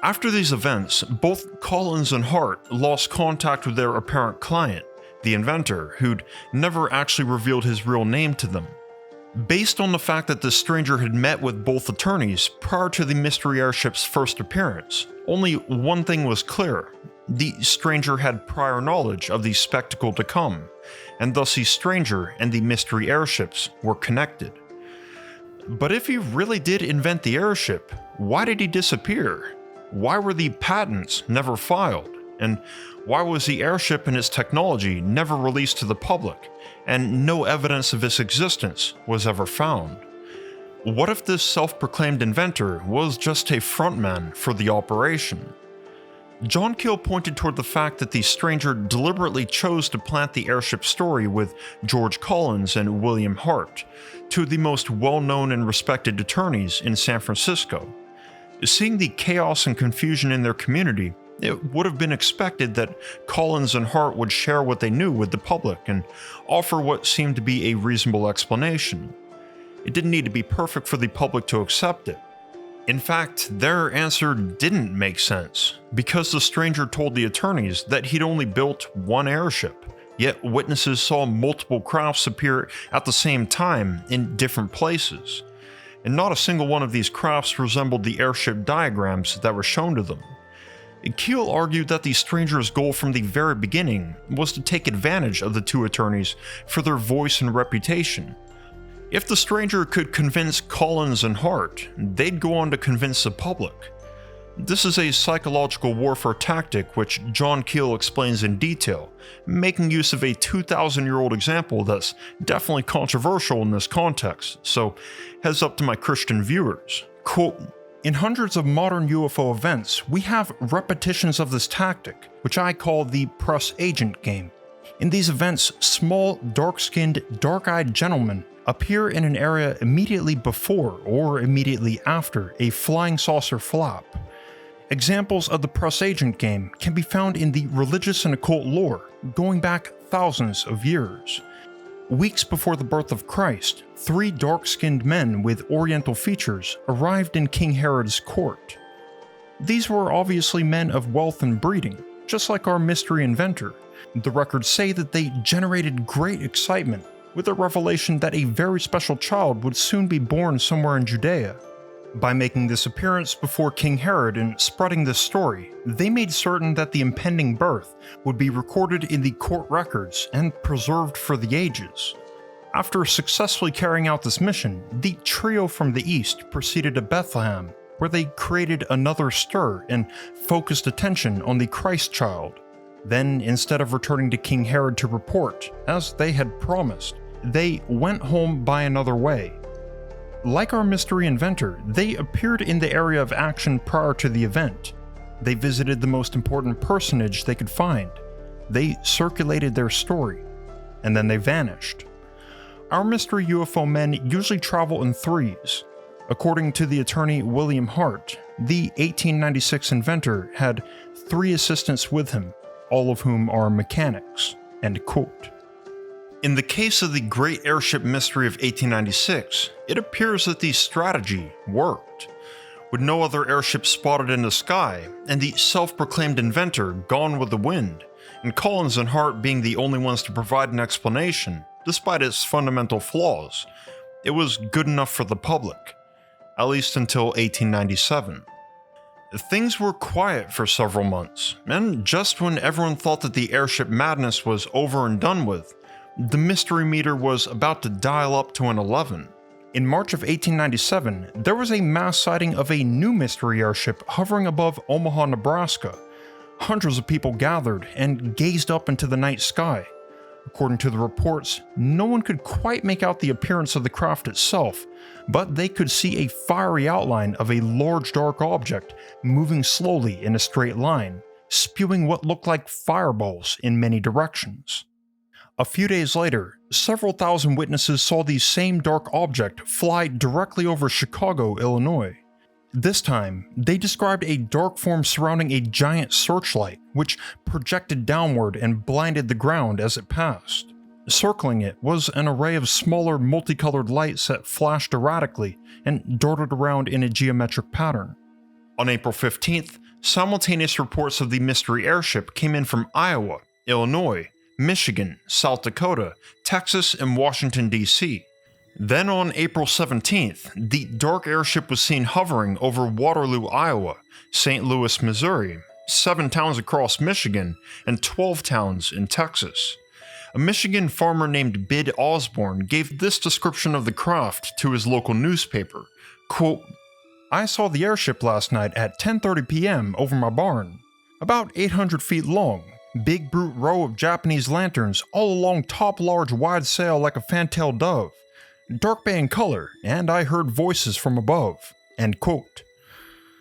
After these events, both Collins and Hart lost contact with their apparent client, the inventor, who'd never actually revealed his real name to them. Based on the fact that the stranger had met with both attorneys prior to the mystery airship's first appearance, only one thing was clear. The stranger had prior knowledge of the spectacle to come, and thus the stranger and the mystery airships were connected. But if he really did invent the airship, why did he disappear? Why were the patents never filed? And why was the airship and its technology never released to the public, and no evidence of its existence was ever found? What if this self-proclaimed inventor was just a frontman for the operation? John Keel pointed toward the fact that the stranger deliberately chose to plant the airship story with George Collins and William Hart, two of the most well-known and respected attorneys in San Francisco. Seeing the chaos and confusion in their community, it would have been expected that Collins and Hart would share what they knew with the public and offer what seemed to be a reasonable explanation. It didn't need to be perfect for the public to accept it. In fact, their answer didn't make sense, because the stranger told the attorneys that he'd only built one airship, yet witnesses saw multiple crafts appear at the same time in different places, and not a single one of these crafts resembled the airship diagrams that were shown to them. Keel argued that the stranger's goal from the very beginning was to take advantage of the two attorneys for their voice and reputation. If the stranger could convince Collins and Hart, they'd go on to convince the public. This is a psychological warfare tactic which John Keel explains in detail, making use of a 2,000-year-old example that's definitely controversial in this context, so heads up to my Christian viewers. Quote, "In hundreds of modern UFO events, we have repetitions of this tactic, which I call the press agent game. In these events, small, dark-skinned, dark-eyed gentlemen appear in an area immediately before or immediately after a flying saucer flap. Examples of the press agent game can be found in the religious and occult lore, going back thousands of years. Weeks before the birth of Christ, 3 dark-skinned men with oriental features arrived in King Herod's court. These were obviously men of wealth and breeding, just like our mystery inventor. The records say that they generated great excitement with the revelation that a very special child would soon be born somewhere in Judea. By making this appearance before King Herod and spreading this story, they made certain that the impending birth would be recorded in the court records and preserved for the ages. After successfully carrying out this mission, the trio from the east proceeded to Bethlehem, where they created another stir and focused attention on the Christ child. Then, instead of returning to King Herod to report, as they had promised, they went home by another way. Like our mystery inventor, they appeared in the area of action prior to the event. They visited the most important personage they could find. They circulated their story, and then they vanished. Our mystery UFO men usually travel in threes. According to the attorney William Hart, the 1896 inventor had 3 assistants with him, all of whom are mechanics." End quote. In the case of the Great Airship Mystery of 1896, it appears that the strategy worked. With no other airship spotted in the sky, and the self-proclaimed inventor gone with the wind, and Collins and Hart being the only ones to provide an explanation, despite its fundamental flaws, it was good enough for the public, at least until 1897. Things were quiet for several months, and just when everyone thought that the airship madness was over and done with, the mystery meter was about to dial up to an 11. In March of 1897, there was a mass sighting of a new mystery airship hovering above Omaha, Nebraska. Hundreds of people gathered and gazed up into the night sky. According to the reports, no one could quite make out the appearance of the craft itself, but they could see a fiery outline of a large dark object moving slowly in a straight line, spewing what looked like fireballs in many directions. A few days later, several thousand witnesses saw the same dark object fly directly over Chicago, Illinois. This time, they described a dark form surrounding a giant searchlight, which projected downward and blinded the ground as it passed. Circling it was an array of smaller multicolored lights that flashed erratically and darted around in a geometric pattern. On April 15th, simultaneous reports of the mystery airship came in from Iowa, Illinois, Michigan, South Dakota, Texas, and Washington, D.C. Then on April 17th, the dark airship was seen hovering over Waterloo, Iowa, St. Louis, Missouri, 7 towns across Michigan, and 12 towns in Texas. A Michigan farmer named Bid Osborne gave this description of the craft to his local newspaper, quote, "I saw the airship last night at 10:30 p.m. over my barn. About 800 feet long, big brute row of Japanese lanterns all along top large wide sail like a fantail dove. Dark bay in color, and I heard voices from above." End quote.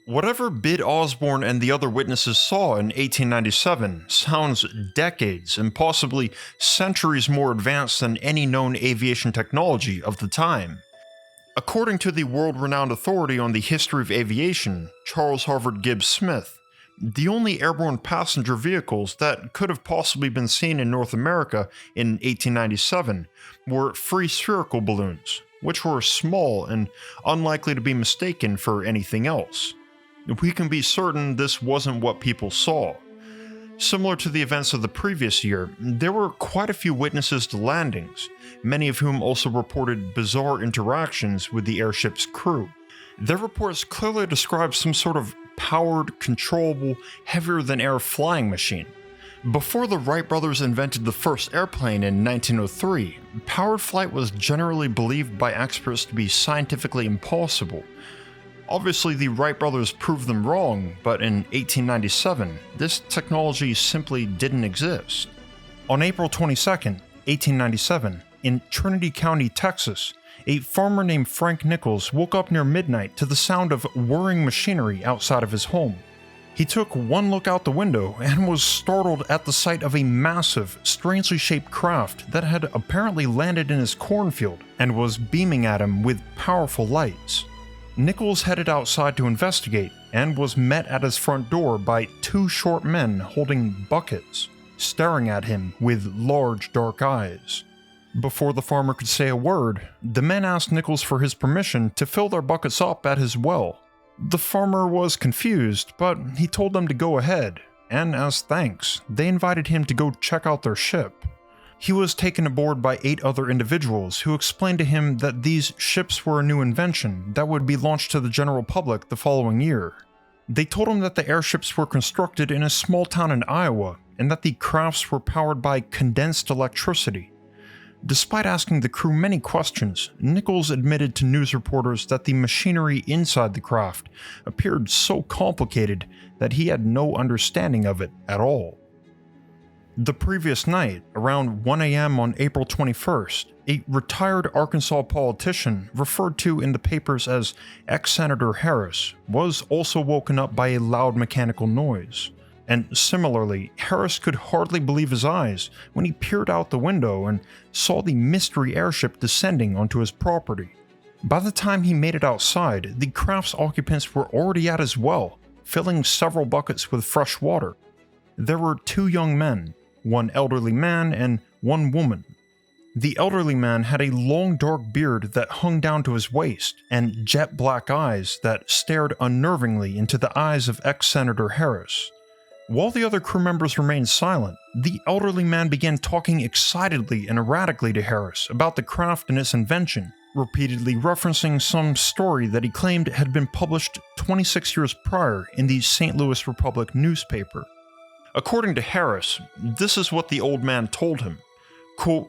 Whatever Bid Osborne and the other witnesses saw in 1897 sounds decades and possibly centuries more advanced than any known aviation technology of the time. According to the world-renowned authority on the history of aviation, Charles Harvard Gibbs Smith, the only airborne passenger vehicles that could have possibly been seen in North America in 1897 were free spherical balloons, which were small and unlikely to be mistaken for anything else. We can be certain this wasn't what people saw. Similar to the events of the previous year, there were quite a few witnesses to landings, many of whom also reported bizarre interactions with the airship's crew. Their reports clearly describe some sort of powered, controllable, heavier-than-air flying machine. Before the Wright brothers invented the first airplane in 1903, powered flight was generally believed by experts to be scientifically impossible. Obviously, the Wright brothers proved them wrong, but in 1897, this technology simply didn't exist. On April 22, 1897, in Trinity County, Texas, a farmer named Frank Nichols woke up near midnight to the sound of whirring machinery outside of his home. He took one look out the window and was startled at the sight of a massive, strangely shaped craft that had apparently landed in his cornfield and was beaming at him with powerful lights. Nichols headed outside to investigate and was met at his front door by 2 short men holding buckets, staring at him with large dark eyes. Before the farmer could say a word, the men asked Nichols for his permission to fill their buckets up at his well. The farmer was confused, but he told them to go ahead, and as thanks, they invited him to go check out their ship. He was taken aboard by 8 other individuals who explained to him that these ships were a new invention that would be launched to the general public the following year. They told him that the airships were constructed in a small town in Iowa and that the crafts were powered by condensed electricity. Despite asking the crew many questions, Nichols admitted to news reporters that the machinery inside the craft appeared so complicated that he had no understanding of it at all. The previous night, around 1 a.m. on April 21st, a retired Arkansas politician, referred to in the papers as ex-Senator Harris, was also woken up by a loud mechanical noise. And similarly, Harris could hardly believe his eyes when he peered out the window and saw the mystery airship descending onto his property. By the time he made it outside, the craft's occupants were already at his well, filling several buckets with fresh water. There were 2 young men, 1 elderly man and 1 woman. The elderly man had a long dark beard that hung down to his waist, and jet black eyes that stared unnervingly into the eyes of ex-Senator Harris. While the other crew members remained silent, the elderly man began talking excitedly and erratically to Harris about the craft and its invention, repeatedly referencing some story that he claimed had been published 26 years prior in the St. Louis Republic newspaper. According to Harris, this is what the old man told him. Quote,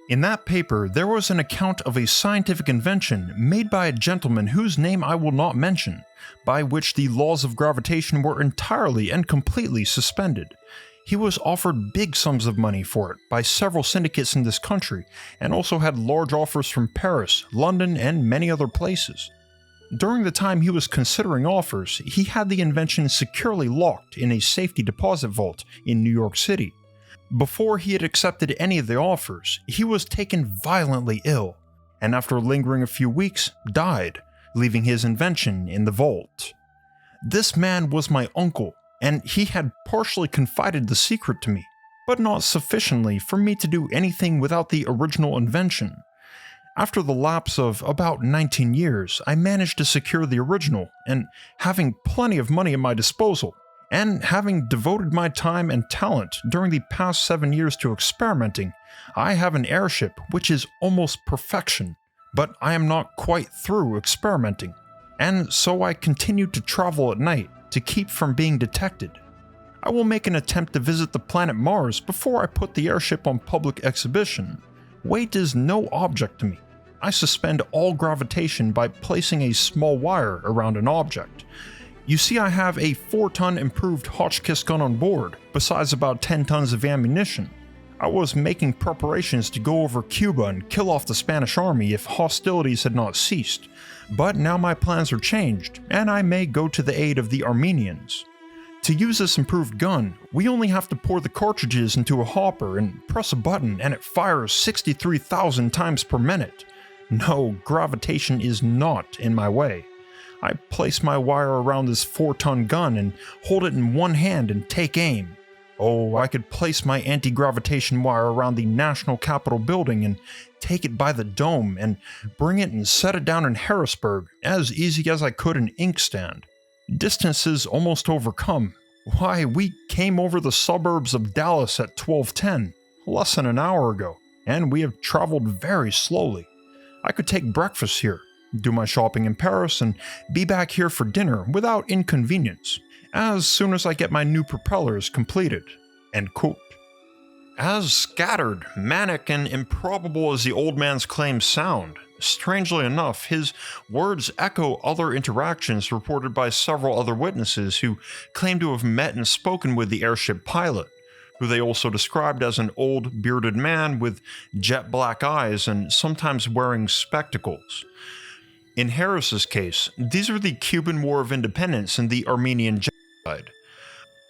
"In that paper, there was an account of a scientific invention made by a gentleman whose name I will not mention, by which the laws of gravitation were entirely and completely suspended. He was offered big sums of money for it by several syndicates in this country, and also had large offers from Paris, London, and many other places. During the time he was considering offers, he had the invention securely locked in a safety deposit vault in New York City. Before he had accepted any of the offers, he was taken violently ill, and after lingering a few weeks, died, leaving his invention in the vault. This man was my uncle, and he had partially confided the secret to me, but not sufficiently for me to do anything without the original invention. After the lapse of about 19 years, I managed to secure the original, and having plenty of money at my disposal, And having devoted my time and talent during the past 7 years to experimenting, I have an airship which is almost perfection, but I am not quite through experimenting, and so I continue to travel at night to keep from being detected. I will make an attempt to visit the planet Mars before I put the airship on public exhibition. Weight is no object to me. I suspend all gravitation by placing a small wire around an object. You see, I have a 4-ton improved Hotchkiss gun on board, besides about 10 tons of ammunition. I was making preparations to go over Cuba and kill off the Spanish army if hostilities had not ceased, but now my plans are changed, and I may go to the aid of the Armenians. To use this improved gun, we only have to pour the cartridges into a hopper and press a button and it fires 63,000 times per minute. No, gravitation is not in my way. I place my wire around this 4-ton gun and hold it in one hand and take aim. Oh, I could place my anti-gravitation wire around the National Capitol building and take it by the dome and bring it and set it down in Harrisburg as easy as I could in Inkstand. Distances almost overcome. Why, we came over the suburbs of Dallas at 12:10, less than an hour ago, and we have traveled very slowly. I could take breakfast here, do my shopping in Paris, and be back here for dinner without inconvenience, as soon as I get my new propellers completed." End quote. As scattered, manic, and improbable as the old man's claims sound, strangely enough, his words echo other interactions reported by several other witnesses who claim to have met and spoken with the airship pilot, who they also described as an old, bearded man with jet black eyes and sometimes wearing spectacles. In Harris's case, these are the Cuban War of Independence and the Armenian genocide.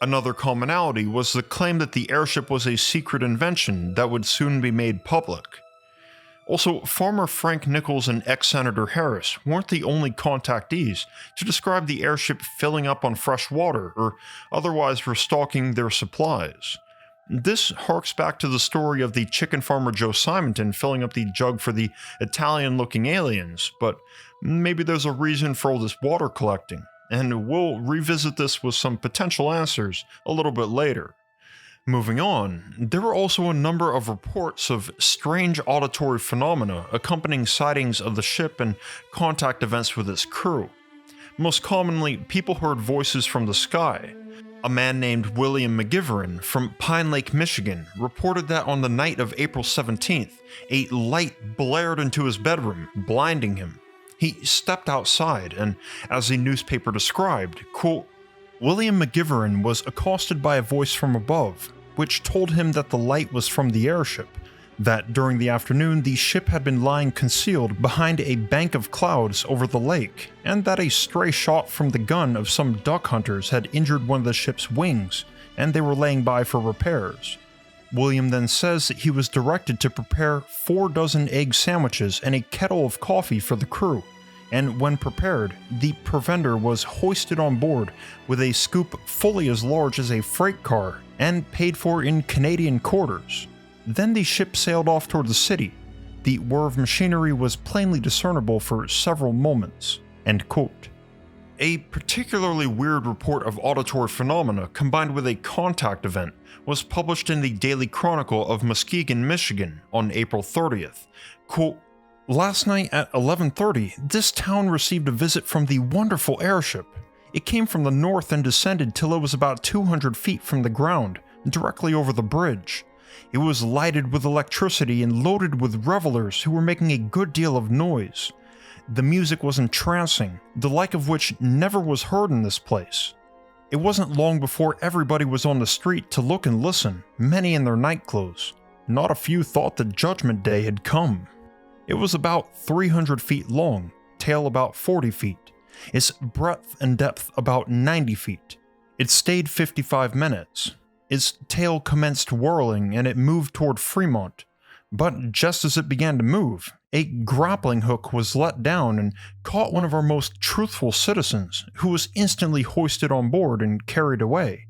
Another commonality was the claim that the airship was a secret invention that would soon be made public. Also, Farmer Frank Nichols and ex-Senator Harris weren't the only contactees to describe the airship filling up on fresh water or otherwise restocking their supplies. This harks back to the story of the chicken farmer Joe Simonton filling up the jug for the Italian-looking aliens, but maybe there's a reason for all this water collecting, and we'll revisit this with some potential answers a little bit later. Moving on, there were also a number of reports of strange auditory phenomena accompanying sightings of the ship and contact events with its crew. Most commonly, people heard voices from the sky. A man named William McGivern from Pine Lake, Michigan, reported that on the night of April 17th, a light blared into his bedroom, blinding him. He stepped outside, and as the newspaper described, quote, William McGivern was accosted by a voice from above, which told him that the light was from the airship, that during the afternoon the ship had been lying concealed behind a bank of clouds over the lake, and that a stray shot from the gun of some duck hunters had injured one of the ship's wings, and they were laying by for repairs. William then says that he was directed to prepare 4 dozen egg sandwiches and a kettle of coffee for the crew, and when prepared, the provender was hoisted on board with a scoop fully as large as a freight car and paid for in Canadian quarters. Then the ship sailed off toward the city. The whir of machinery was plainly discernible for several moments. End quote. A particularly weird report of auditory phenomena combined with a contact event was published in the Daily Chronicle of Muskegon, Michigan on April 30th. Quote, Last night at 11:30, this town received a visit from the wonderful airship. It came from the north and descended till it was about 200 feet from the ground, directly over the bridge. It was lighted with electricity and loaded with revelers who were making a good deal of noise. The music was entrancing, the like of which never was heard in this place. It wasn't long before everybody was on the street to look and listen, many in their nightclothes. Not a few thought that Judgment Day had come. It was about 300 feet long, tail about 40 feet, its breadth and depth about 90 feet. It stayed 55 minutes. Its tail commenced whirling and it moved toward Fremont, but just as it began to move, a grappling hook was let down and caught one of our most truthful citizens, who was instantly hoisted on board and carried away.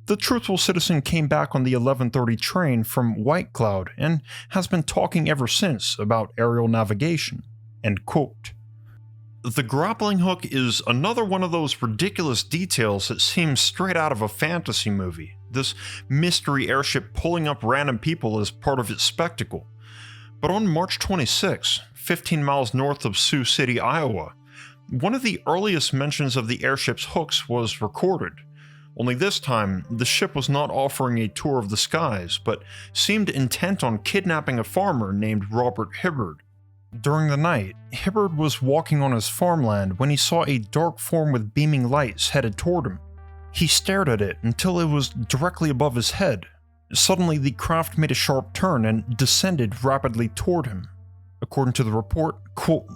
The truthful citizen came back on the 11:30 train from White Cloud and has been talking ever since about aerial navigation. End quote. The grappling hook is another one of those ridiculous details that seems straight out of a fantasy movie. This mystery airship pulling up random people as part of its spectacle. But on March 26, 15 miles north of Sioux City, Iowa, one of the earliest mentions of the airship's hooks was recorded. Only this time, the ship was not offering a tour of the skies, but seemed intent on kidnapping a farmer named Robert Hibbard. During the night, Hibbard was walking on his farmland when he saw a dark form with beaming lights headed toward him. He stared at it until it was directly above his head. Suddenly, the craft made a sharp turn and descended rapidly toward him. According to the report, quote,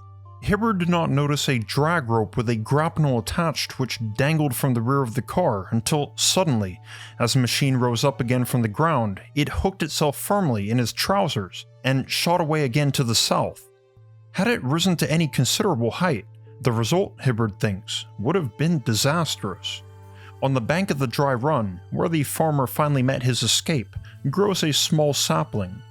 Hibbard did not notice a drag rope with a grapnel attached which dangled from the rear of the car until suddenly, as the machine rose up again from the ground, it hooked itself firmly in his trousers and shot away again to the south. Had it risen to any considerable height, the result, Hibbard thinks, would have been disastrous. On the bank of the dry run, where the farmer finally met his escape, grows a small sapling.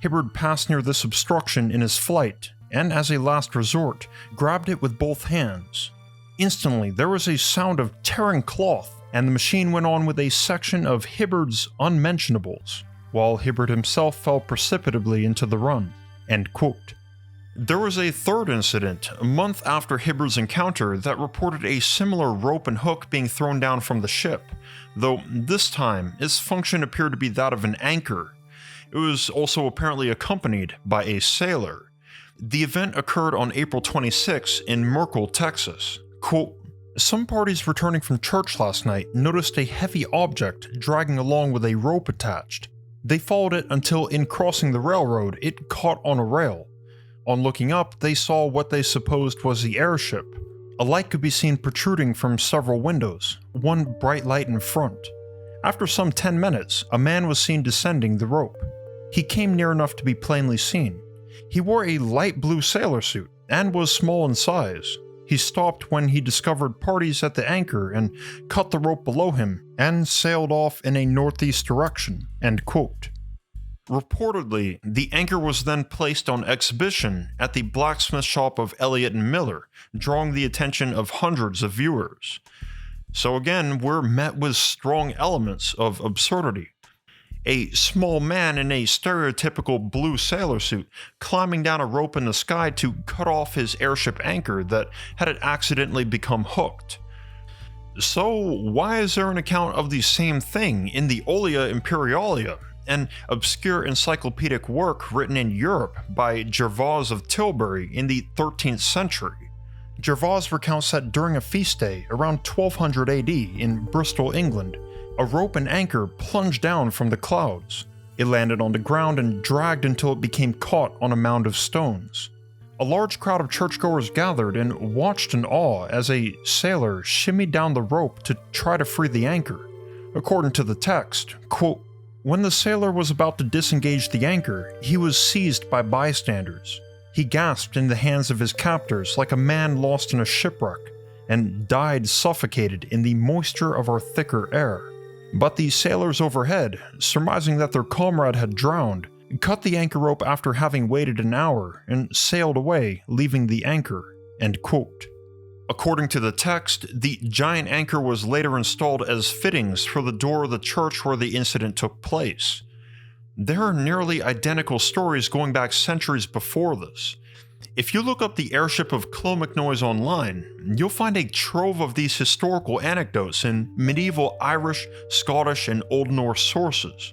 Hibbard passed near this obstruction in his flight, and as a last resort, grabbed it with both hands. Instantly, there was a sound of tearing cloth, and the machine went on with a section of Hibbard's unmentionables, while Hibbard himself fell precipitably into the run. End quote. There was a third incident, a month after Hibbard's encounter, that reported a similar rope and hook being thrown down from the ship, though this time its function appeared to be that of an anchor. It was also apparently accompanied by a sailor. The event occurred on April 26 in Merkel, Texas. Quote, some parties returning from church last night noticed a heavy object dragging along with a rope attached. They followed it until, in crossing the railroad, it caught on a rail. On looking up, they saw what they supposed was the airship. A light could be seen protruding from several windows, one bright light in front. After some 10 minutes, a man was seen descending the rope. He came near enough to be plainly seen. He wore a light blue sailor suit and was small in size. He stopped when he discovered parties at the anchor and cut the rope below him and sailed off in a northeast direction. End quote. Reportedly, the anchor was then placed on exhibition at the blacksmith shop of Elliott and Miller, drawing the attention of hundreds of viewers. So again, we're met with strong elements of absurdity. A small man in a stereotypical blue sailor suit climbing down a rope in the sky to cut off his airship anchor that had accidentally become hooked. So why is there an account of the same thing in the Olia Imperialia, an obscure encyclopedic work written in Europe by Gervase of Tilbury in the 13th century? Gervase recounts that during a feast day around 1200 AD in Bristol, England, a rope and anchor plunged down from the clouds. It landed on the ground and dragged until it became caught on a mound of stones. A large crowd of churchgoers gathered and watched in awe as a sailor shimmied down the rope to try to free the anchor. According to the text, quote, when the sailor was about to disengage the anchor, he was seized by bystanders. He gasped in the hands of his captors like a man lost in a shipwreck, and died suffocated in the moisture of our thicker air. But the sailors overhead, surmising that their comrade had drowned, cut the anchor rope after having waited an hour and sailed away, leaving the anchor. End quote. According to the text, the giant anchor was later installed as fittings for the door of the church where the incident took place. There are nearly identical stories going back centuries before this. If you look up the airship of Clonmacnoise online, you'll find a trove of these historical anecdotes in medieval Irish, Scottish, and Old Norse sources.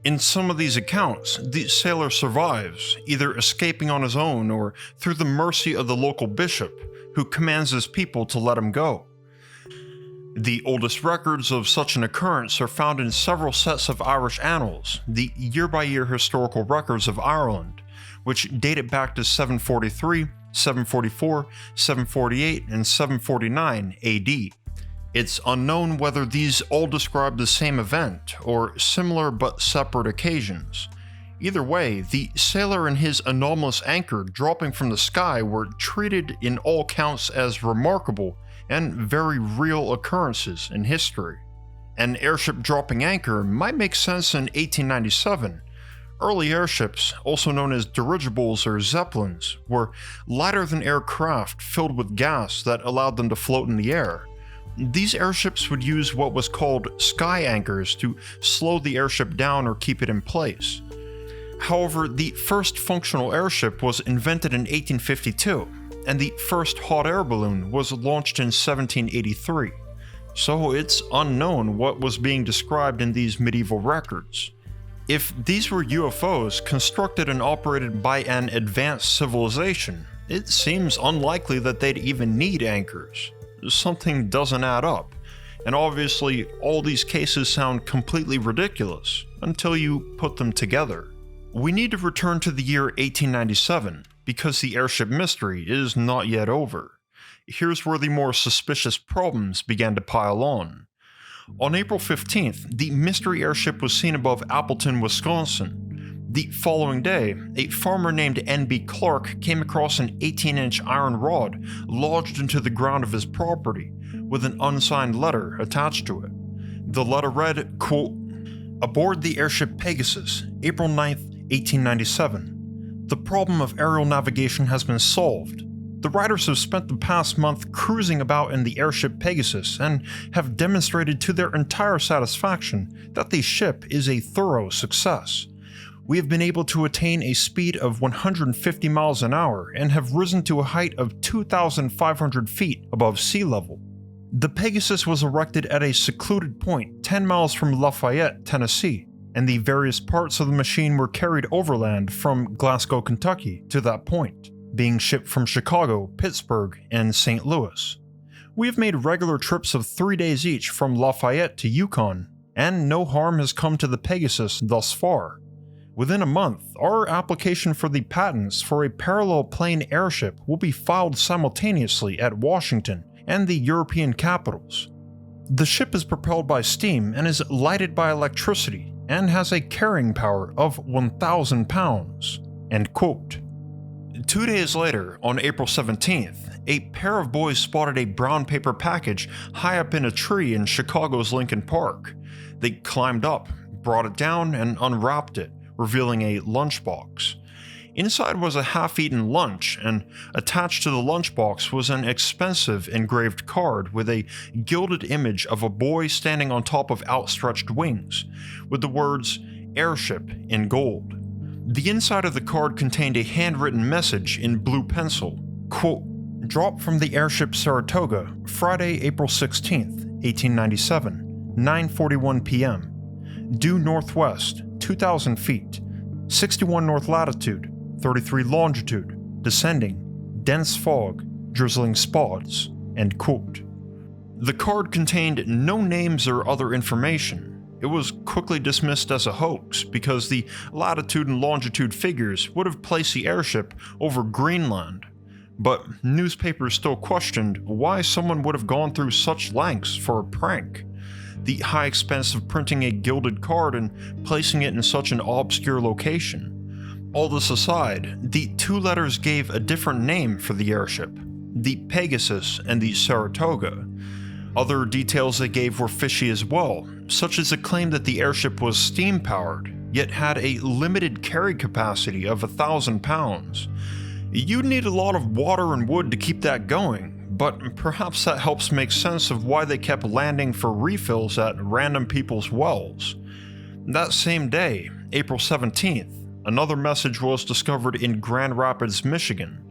In some of these accounts, the sailor survives, either escaping on his own or through the mercy of the local bishop, who commands his people to let him go. The oldest records of such an occurrence are found in several sets of Irish annals, the year-by-year historical records of Ireland, which date it back to 743, 744, 748, and 749 AD. It's unknown whether these all describe the same event, or similar but separate occasions. Either way, the sailor and his anomalous anchor dropping from the sky were treated in all counts as remarkable and very real occurrences in history. An airship dropping anchor might make sense in 1897, Early airships, also known as dirigibles or zeppelins, were lighter than aircraft filled with gas that allowed them to float in the air. These airships would use what was called sky anchors to slow the airship down or keep it in place. However, the first functional airship was invented in 1852, and the first hot air balloon was launched in 1783. So it's unknown what was being described in these medieval records. If these were UFOs constructed and operated by an advanced civilization, it seems unlikely that they'd even need anchors. Something doesn't add up, and obviously all these cases sound completely ridiculous until you put them together. We need to return to the year 1897 because the airship mystery is not yet over. Here's where the more suspicious problems began to pile on. On April 15th, the mystery airship was seen above Appleton, Wisconsin. The following day, a farmer named N.B. Clark came across an 18-inch iron rod lodged into the ground of his property, with an unsigned letter attached to it. The letter read, quote, "Aboard the airship Pegasus, April 9th, 1897. The problem of aerial navigation has been solved. The writers have spent the past month cruising about in the airship Pegasus and have demonstrated to their entire satisfaction that the ship is a thorough success. We have been able to attain a speed of 150 miles an hour and have risen to a height of 2,500 feet above sea level. The Pegasus was erected at a secluded point 10 miles from Lafayette, Tennessee, and the various parts of the machine were carried overland from Glasgow, Kentucky to that point, being shipped from Chicago, Pittsburgh, and St. Louis. We have made regular trips of 3 days each from Lafayette to Yukon, and no harm has come to the Pegasus thus far. Within a month, our application for the patents for a parallel plane airship will be filed simultaneously at Washington and the European capitals. The ship is propelled by steam and is lighted by electricity and has a carrying power of 1,000 pounds." End quote. 2 days later, on April 17th, a pair of boys spotted a brown paper package high up in a tree in Chicago's Lincoln Park. They climbed up, brought it down, and unwrapped it, revealing a lunchbox. Inside was a half-eaten lunch, and attached to the lunchbox was an expensive engraved card with a gilded image of a boy standing on top of outstretched wings, with the words "Airship" in gold. The inside of the card contained a handwritten message in blue pencil, quote, "Drop from the airship Saratoga, Friday, April 16th, 1897, 9:41 p.m. Due northwest, 2,000 feet, 61 north latitude, 33 longitude, descending, dense fog, drizzling spots." End quote. The card contained no names or other information. It was quickly dismissed as a hoax because the latitude and longitude figures would have placed the airship over Greenland. But newspapers still questioned why someone would have gone through such lengths for a prank. The high expense of printing a gilded card and placing it in such an obscure location. All this aside, the two letters gave a different name for the airship, the Pegasus and the Saratoga. Other details they gave were fishy as well, such as a claim that the airship was steam-powered, yet had a limited carry capacity of 1,000 pounds. You'd need a lot of water and wood to keep that going, but perhaps that helps make sense of why they kept landing for refills at random people's wells. That same day, April 17th, another message was discovered in Grand Rapids, Michigan.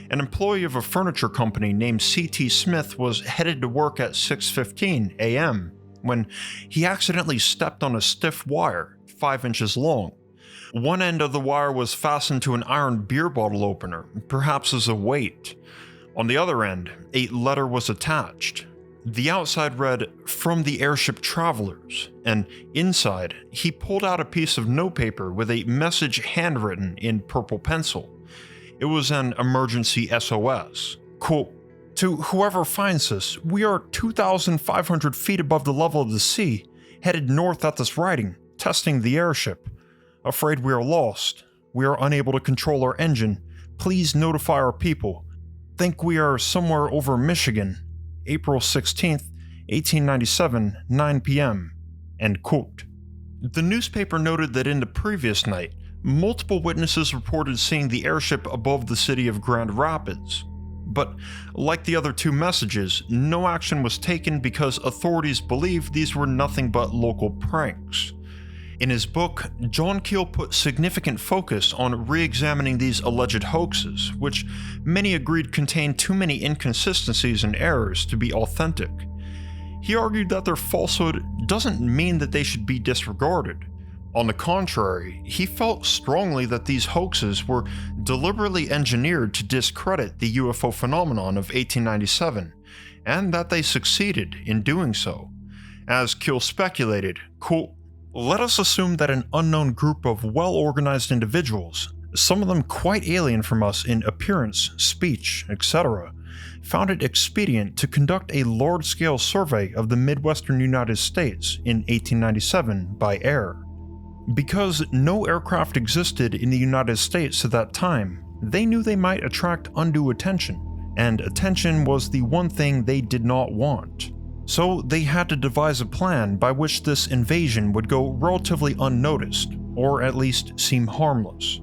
An employee of a furniture company named C.T. Smith was headed to work at 6:15 a.m. when he accidentally stepped on a stiff wire, 5 inches long. One end of the wire was fastened to an iron beer bottle opener, perhaps as a weight. On the other end, a letter was attached. The outside read, "From the airship travelers," and inside, he pulled out a piece of notepaper with a message handwritten in purple pencil. It was an emergency SOS. Quote, "To whoever finds this, we are 2,500 feet above the level of the sea, headed north at this writing, testing the airship. Afraid we are lost. We are unable to control our engine. Please notify our people. Think we are somewhere over Michigan. April 16th, 1897, 9 p.m. End quote. The newspaper noted that in the previous night, Multiple witnesses reported seeing the airship above the city of Grand Rapids. But like the other two messages, no action was taken because authorities believed these were nothing but local pranks. In his book, John Keel put significant focus on re-examining these alleged hoaxes, which many agreed contained too many inconsistencies and errors to be authentic. He argued that their falsehood doesn't mean that they should be disregarded. On the contrary, he felt strongly that these hoaxes were deliberately engineered to discredit the UFO phenomenon of 1897, and that they succeeded in doing so. As Keel speculated, quote, "Let us assume that an unknown group of well-organized individuals, some of them quite alien from us in appearance, speech, etc., found it expedient to conduct a large-scale survey of the Midwestern United States in 1897 by air. Because no aircraft existed in the United States at that time, they knew they might attract undue attention, and attention was the one thing they did not want. So they had to devise a plan by which this invasion would go relatively unnoticed, or at least seem harmless.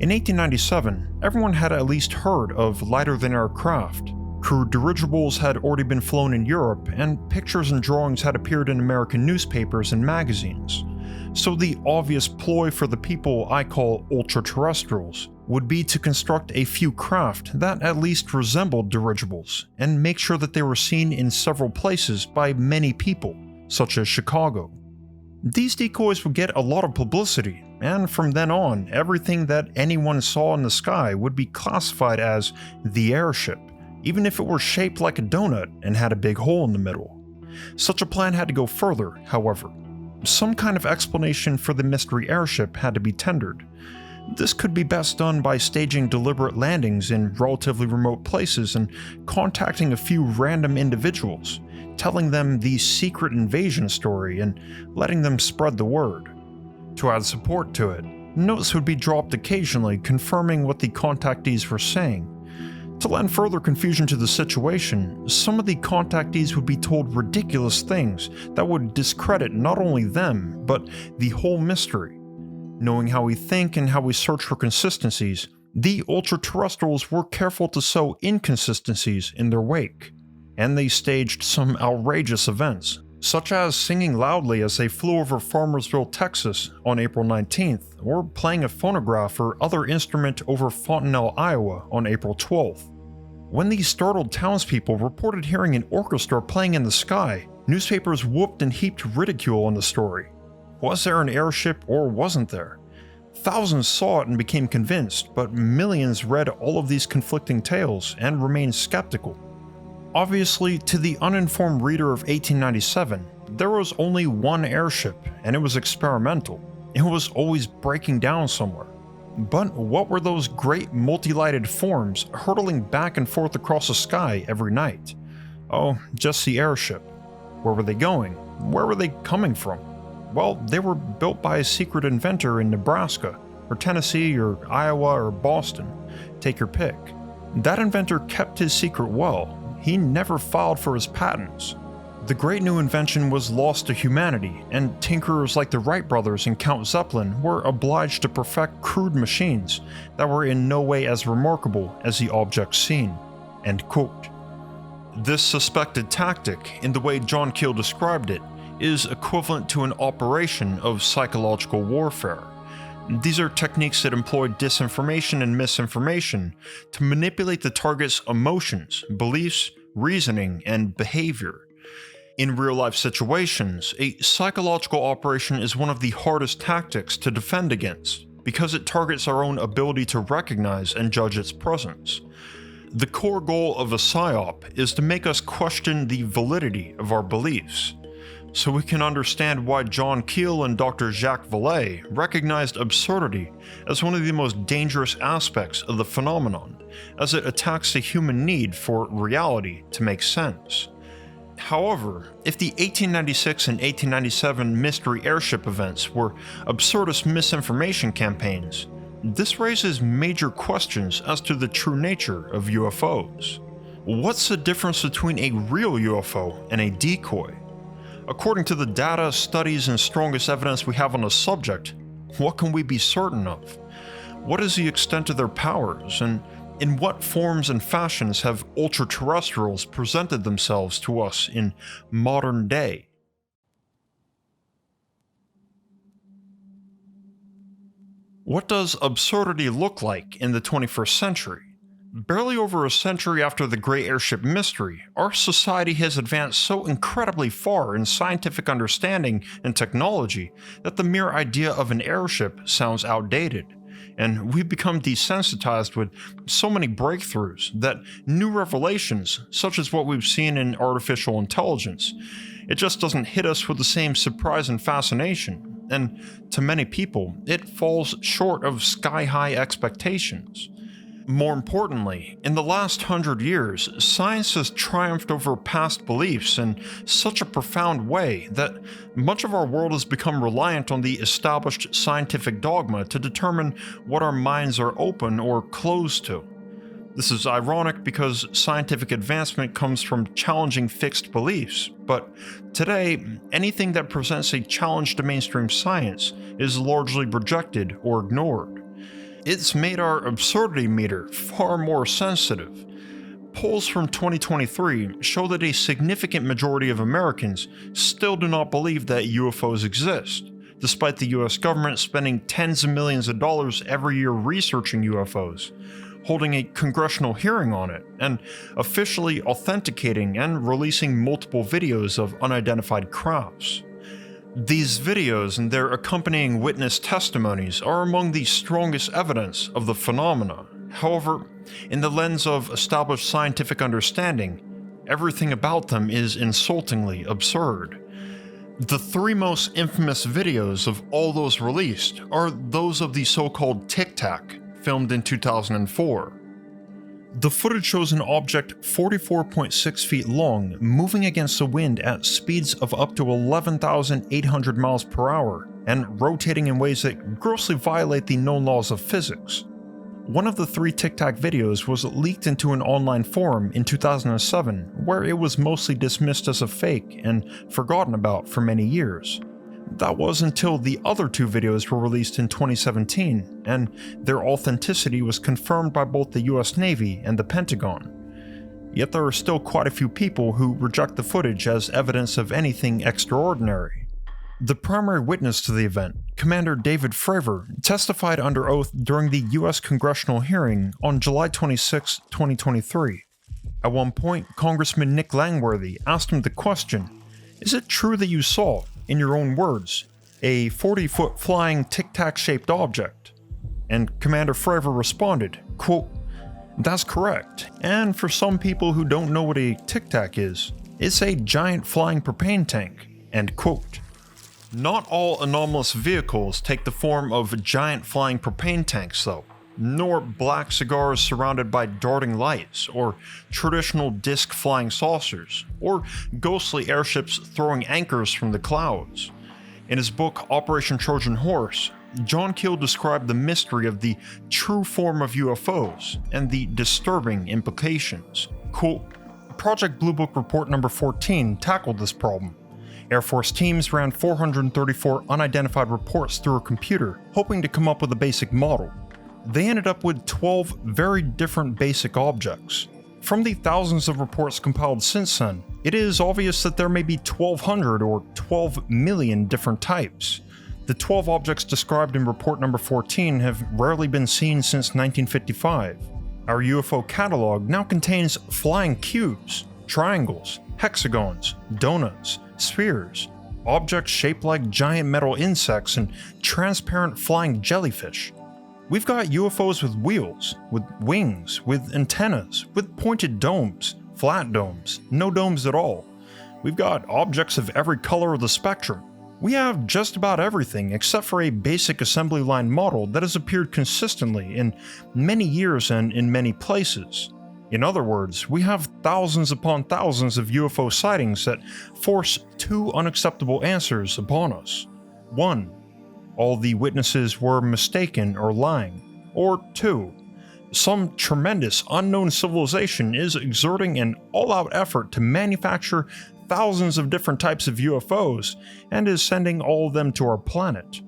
In 1897, everyone had at least heard of lighter-than-air craft. Crewed dirigibles had already been flown in Europe, and pictures and drawings had appeared in American newspapers and magazines. So the obvious ploy for the people I call ultra-terrestrials would be to construct a few craft that at least resembled dirigibles, and make sure that they were seen in several places by many people, such as Chicago. These decoys would get a lot of publicity, and from then on, everything that anyone saw in the sky would be classified as the airship, even if it were shaped like a donut and had a big hole in the middle. Such a plan had to go further, however. Some kind of explanation for the mystery airship had to be tendered. This could be best done by staging deliberate landings in relatively remote places and contacting a few random individuals, telling them the secret invasion story and letting them spread the word. To add support to it, notes would be dropped occasionally confirming what the contactees were saying. To lend further confusion to the situation, some of the contactees would be told ridiculous things that would discredit not only them, but the whole mystery. Knowing how we think and how we search for consistencies, the ultra-terrestrials were careful to sow inconsistencies in their wake, and they staged some outrageous events, such as singing loudly as they flew over Farmersville, Texas on April 19th, or playing a phonograph or other instrument over Fontenelle, Iowa on April 12th. When these startled townspeople reported hearing an orchestra playing in the sky, newspapers whooped and heaped ridicule on the story. Was there an airship or wasn't there? Thousands saw it and became convinced, but millions read all of these conflicting tales and remained skeptical. Obviously, to the uninformed reader of 1897, there was only one airship, and it was experimental. It was always breaking down somewhere. But what were those great multi-lighted forms hurtling back and forth across the sky every night? Oh, just the airship. Where were they going? Where were they coming from? Well, they were built by a secret inventor in Nebraska, or Tennessee, or Iowa, or Boston. Take your pick. That inventor kept his secret well. He never filed for his patents. The great new invention was lost to humanity, and tinkerers like the Wright brothers and Count Zeppelin were obliged to perfect crude machines that were in no way as remarkable as the objects seen. End quote. This suspected tactic, in the way John Keel described it, is equivalent to an operation of psychological warfare. These are techniques that employ disinformation and misinformation to manipulate the target's emotions, beliefs, reasoning, and behavior. In real-life situations, a psychological operation is one of the hardest tactics to defend against, because it targets our own ability to recognize and judge its presence. The core goal of a psyop is to make us question the validity of our beliefs. So we can understand why John Keel and Dr. Jacques Vallée recognized absurdity as one of the most dangerous aspects of the phenomenon, as it attacks the human need for reality to make sense. However, if the 1896 and 1897 mystery airship events were absurdist misinformation campaigns, this raises major questions as to the true nature of UFOs. What's the difference between a real UFO and a decoy? According to the data, studies, and strongest evidence we have on the subject, What can we be certain of? What is the extent of their powers, and in what forms and fashions have ultra-terrestrials presented themselves to us in modern day? What does absurdity look like in the 21st century? Barely over a century after the Great Airship Mystery, our society has advanced so incredibly far in scientific understanding and technology that the mere idea of an airship sounds outdated. And we've become desensitized with so many breakthroughs that new revelations, such as what we've seen in artificial intelligence, it just doesn't hit us with the same surprise and fascination. And to many people, it falls short of sky-high expectations. More importantly, in the last 100 years, science has triumphed over past beliefs in such a profound way that much of our world has become reliant on the established scientific dogma to determine what our minds are open or closed to. This is ironic because scientific advancement comes from challenging fixed beliefs, but today, anything that presents a challenge to mainstream science is largely rejected or ignored. It's made our absurdity meter far more sensitive. Polls from 2023 show that a significant majority of Americans still do not believe that UFOs exist, despite the US government spending tens of millions of dollars every year researching UFOs, holding a congressional hearing on it, and officially authenticating and releasing multiple videos of unidentified crafts. These videos and their accompanying witness testimonies are among the strongest evidence of the phenomena. However, in the lens of established scientific understanding, everything about them is insultingly absurd. The three most infamous videos of all those released are those of the so-called Tic Tac, filmed in 2004. The footage shows an object 44.6 feet long moving against the wind at speeds of up to 11,800 miles per hour and rotating in ways that grossly violate the known laws of physics. One of the three Tic Tac videos was leaked into an online forum in 2007, where it was mostly dismissed as a fake and forgotten about for many years. That was until the other two videos were released in 2017, and their authenticity was confirmed by both the US Navy and the Pentagon. Yet there are still quite a few people who reject the footage as evidence of anything extraordinary. The primary witness to the event, Commander David Fravor, testified under oath during the US congressional hearing on July 26, 2023. At one point, Congressman Nick Langworthy asked him the question, "Is it true that you saw, in your own words, a 40-foot flying tic-tac-shaped object?" And Commander Fravor responded, quote, "That's correct, and for some people who don't know what a tic-tac is, it's a giant flying propane tank," end quote. Not all anomalous vehicles take the form of giant flying propane tanks though, nor black cigars surrounded by darting lights, or traditional disc flying saucers, or ghostly airships throwing anchors from the clouds. In his book Operation Trojan Horse, John Keel described the mystery of the true form of UFOs and the disturbing implications. Quote, Project Blue Book Report number 14 tackled this problem. Air Force teams ran 434 unidentified reports through a computer, hoping to come up with a basic model. They ended up with 12 very different basic objects. From the thousands of reports compiled since then, it is obvious that there may be 1,200 or 12 million different types. The 12 objects described in report number 14 have rarely been seen since 1955. Our UFO catalog now contains flying cubes, triangles, hexagons, donuts, spheres, objects shaped like giant metal insects, and transparent flying jellyfish. We've got UFOs with wheels, with wings, with antennas, with pointed domes, flat domes, no domes at all. We've got objects of every color of the spectrum. We have just about everything except for a basic assembly line model that has appeared consistently in many years and in many places. In other words, we have thousands upon thousands of UFO sightings that force two unacceptable answers upon us. 1. All the witnesses were mistaken or lying. Or 2. Some tremendous unknown civilization is exerting an all-out effort to manufacture thousands of different types of UFOs and is sending all of them to our planet.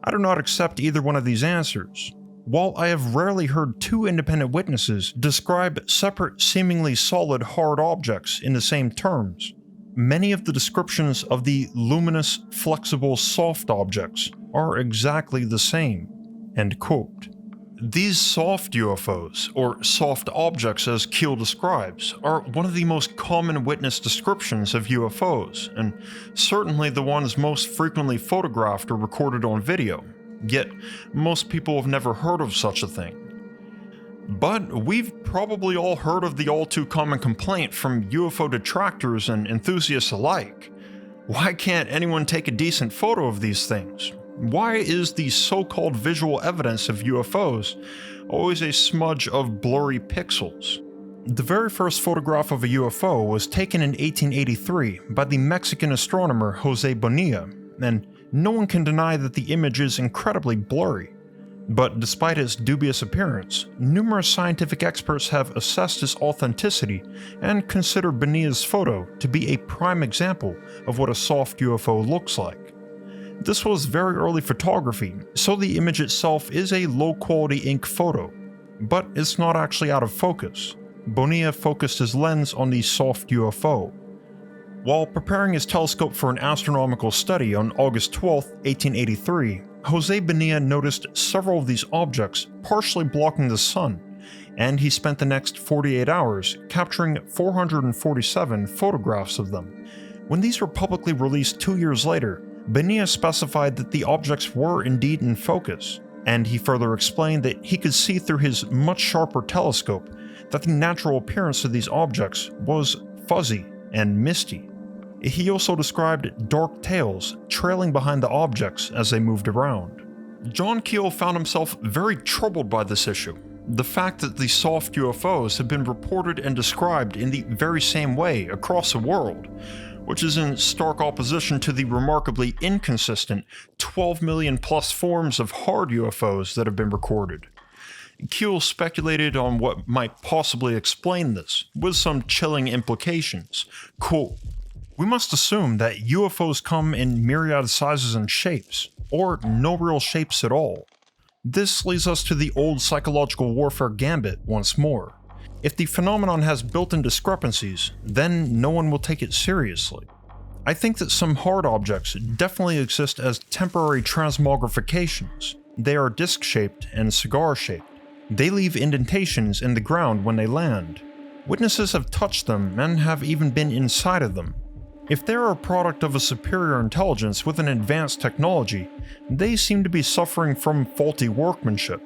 I do not accept either one of these answers. While I have rarely heard two independent witnesses describe separate, seemingly solid hard objects in the same terms, many of the descriptions of the luminous, flexible, soft objects are exactly the same." End quote. These soft UFOs, or soft objects as Keel describes, are one of the most common witness descriptions of UFOs, and certainly the ones most frequently photographed or recorded on video, yet most people have never heard of such a thing. But we've probably all heard of the all too common complaint from UFO detractors and enthusiasts alike. Why can't anyone take a decent photo of these things? Why is the so-called visual evidence of UFOs always a smudge of blurry pixels? The very first photograph of a UFO was taken in 1883 by the Mexican astronomer Jose Bonilla, and no one can deny that the image is incredibly blurry. But despite its dubious appearance, numerous scientific experts have assessed its authenticity and consider Bonilla's photo to be a prime example of what a soft UFO looks like. This was very early photography, so the image itself is a low-quality ink photo, but it's not actually out of focus. Bonilla focused his lens on the soft UFO. While preparing his telescope for an astronomical study on August 12, 1883, Jose Bonilla noticed several of these objects partially blocking the sun, and he spent the next 48 hours capturing 447 photographs of them. When these were publicly released 2 years later, Bonilla specified that the objects were indeed in focus, and he further explained that he could see through his much sharper telescope that the natural appearance of these objects was fuzzy and misty. He also described dark tails trailing behind the objects as they moved around. John Keel found himself very troubled by this issue. The fact that the soft UFOs have been reported and described in the very same way across the world, which is in stark opposition to the remarkably inconsistent 12 million plus forms of hard UFOs that have been recorded. Keel speculated on what might possibly explain this, with some chilling implications. Quote, "We must assume that UFOs come in myriad sizes and shapes, or no real shapes at all. This leads us to the old psychological warfare gambit once more. If the phenomenon has built-in discrepancies, then no one will take it seriously. I think that some hard objects definitely exist as temporary transmogrifications. They are disc-shaped and cigar-shaped. They leave indentations in the ground when they land. Witnesses have touched them and have even been inside of them. If they are a product of a superior intelligence with an advanced technology, they seem to be suffering from faulty workmanship.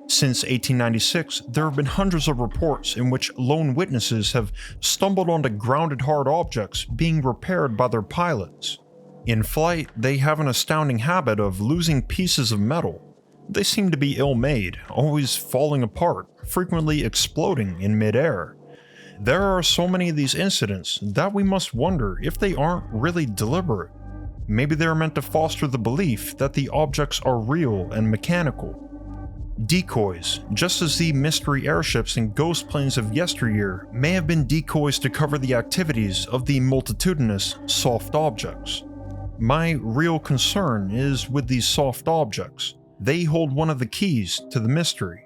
Since 1896, there have been hundreds of reports in which lone witnesses have stumbled onto grounded hard objects being repaired by their pilots. In flight, they have an astounding habit of losing pieces of metal. They seem to be ill-made, always falling apart, frequently exploding in mid-air. There are so many of these incidents that we must wonder if they aren't really deliberate. Maybe they're meant to foster the belief that the objects are real and mechanical. Decoys, just as the mystery airships and ghost planes of yesteryear may have been decoys to cover the activities of the multitudinous soft objects. My real concern is with these soft objects. They hold one of the keys to the mystery.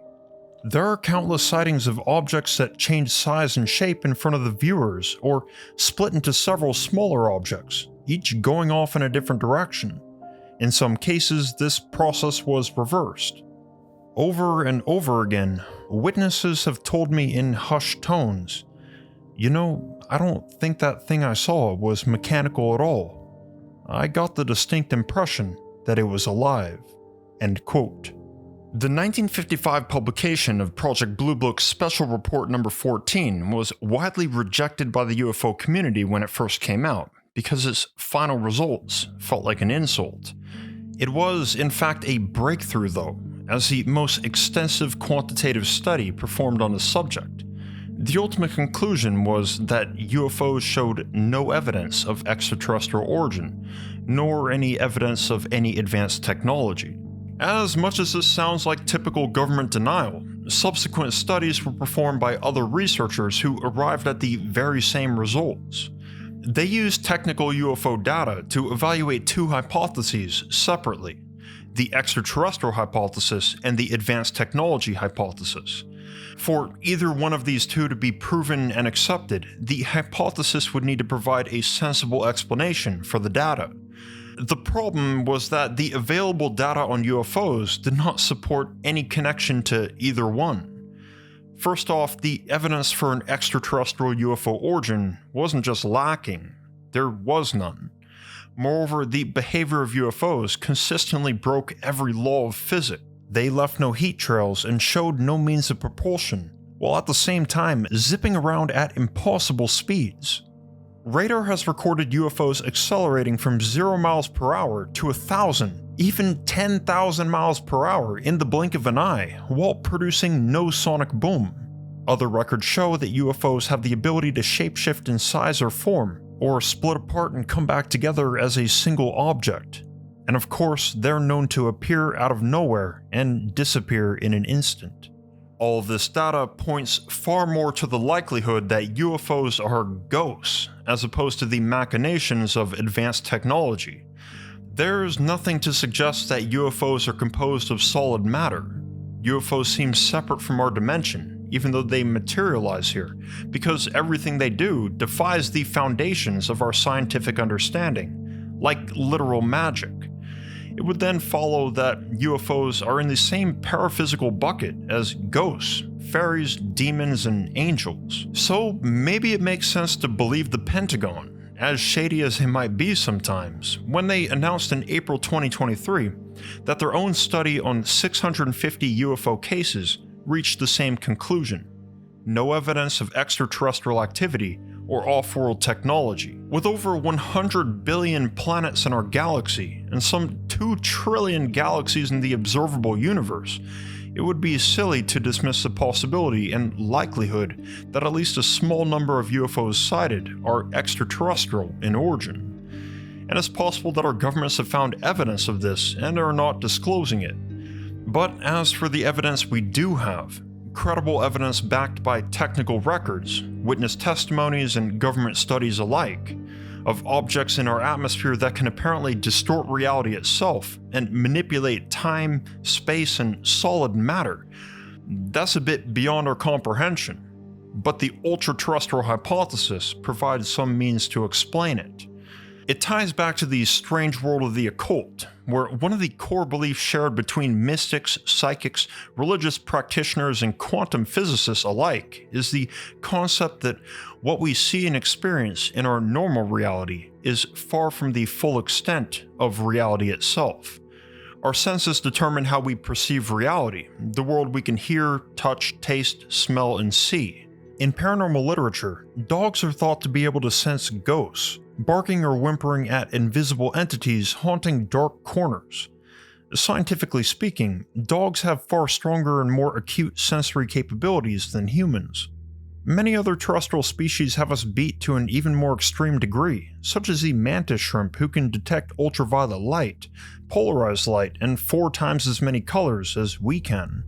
There are countless sightings of objects that change size and shape in front of the viewers, or split into several smaller objects, each going off in a different direction. In some cases, this process was reversed. Over and over again, witnesses have told me in hushed tones, "You know, I don't think that thing I saw was mechanical at all. I got the distinct impression that it was alive." End quote. The 1955 publication of Project Blue Book's Special Report Number 14 was widely rejected by the UFO community when it first came out, because its final results felt like an insult. It was, in fact, a breakthrough though, as the most extensive quantitative study performed on the subject. The ultimate conclusion was that UFOs showed no evidence of extraterrestrial origin, nor any evidence of any advanced technology. As much as this sounds like typical government denial, subsequent studies were performed by other researchers who arrived at the very same results. They used technical UFO data to evaluate two hypotheses separately. the extraterrestrial hypothesis and the advanced technology hypothesis. For either one of these two to be proven and accepted, the hypothesis would need to provide a sensible explanation for the data. The problem was that the available data on UFOs did not support any connection to either one. First off, the evidence for an extraterrestrial UFO origin wasn't just lacking, there was none. Moreover, the behavior of UFOs consistently broke every law of physics. They left no heat trails and showed no means of propulsion, while at the same time zipping around at impossible speeds. Radar has recorded UFOs accelerating from 0 miles per hour to 1,000, even 10,000 miles per hour in the blink of an eye, while producing no sonic boom. Other records show that UFOs have the ability to shapeshift in size or form, or split apart and come back together as a single object. And of course, they're known to appear out of nowhere and disappear in an instant. All of this data points far more to the likelihood that UFOs are ghosts, as opposed to the machinations of advanced technology. There's nothing to suggest that UFOs are composed of solid matter. UFOs seem separate from our dimension, even though they materialize here, because everything they do defies the foundations of our scientific understanding, like literal magic. It would then follow that UFOs are in the same paraphysical bucket as ghosts, fairies, demons, and angels. So maybe it makes sense to believe the Pentagon, as shady as it might be sometimes, when they announced in April 2023 that their own study on 650 UFO cases reached the same conclusion: no evidence of extraterrestrial activity or off-world technology. With over 100 billion planets in our galaxy and some 2 trillion galaxies in the observable universe, it would be silly to dismiss the possibility and likelihood that at least a small number of UFOs sighted are extraterrestrial in origin. And it's possible that our governments have found evidence of this and are not disclosing it. But as for the evidence we do have, credible evidence backed by technical records, witness testimonies, and government studies alike, of objects in our atmosphere that can apparently distort reality itself and manipulate time, space, and solid matter, that's a bit beyond our comprehension. But the ultra-terrestrial hypothesis provides some means to explain it. It ties back to the strange world of the occult, where one of the core beliefs shared between mystics, psychics, religious practitioners, and quantum physicists alike is the concept that what we see and experience in our normal reality is far from the full extent of reality itself. Our senses determine how we perceive reality, the world we can hear, touch, taste, smell, and see. In paranormal literature, dogs are thought to be able to sense ghosts, barking or whimpering at invisible entities haunting dark corners. Scientifically speaking, dogs have far stronger and more acute sensory capabilities than humans. Many other terrestrial species have us beat to an even more extreme degree, such as the mantis shrimp, who can detect ultraviolet light, polarized light, and 4 times as many colors as we can.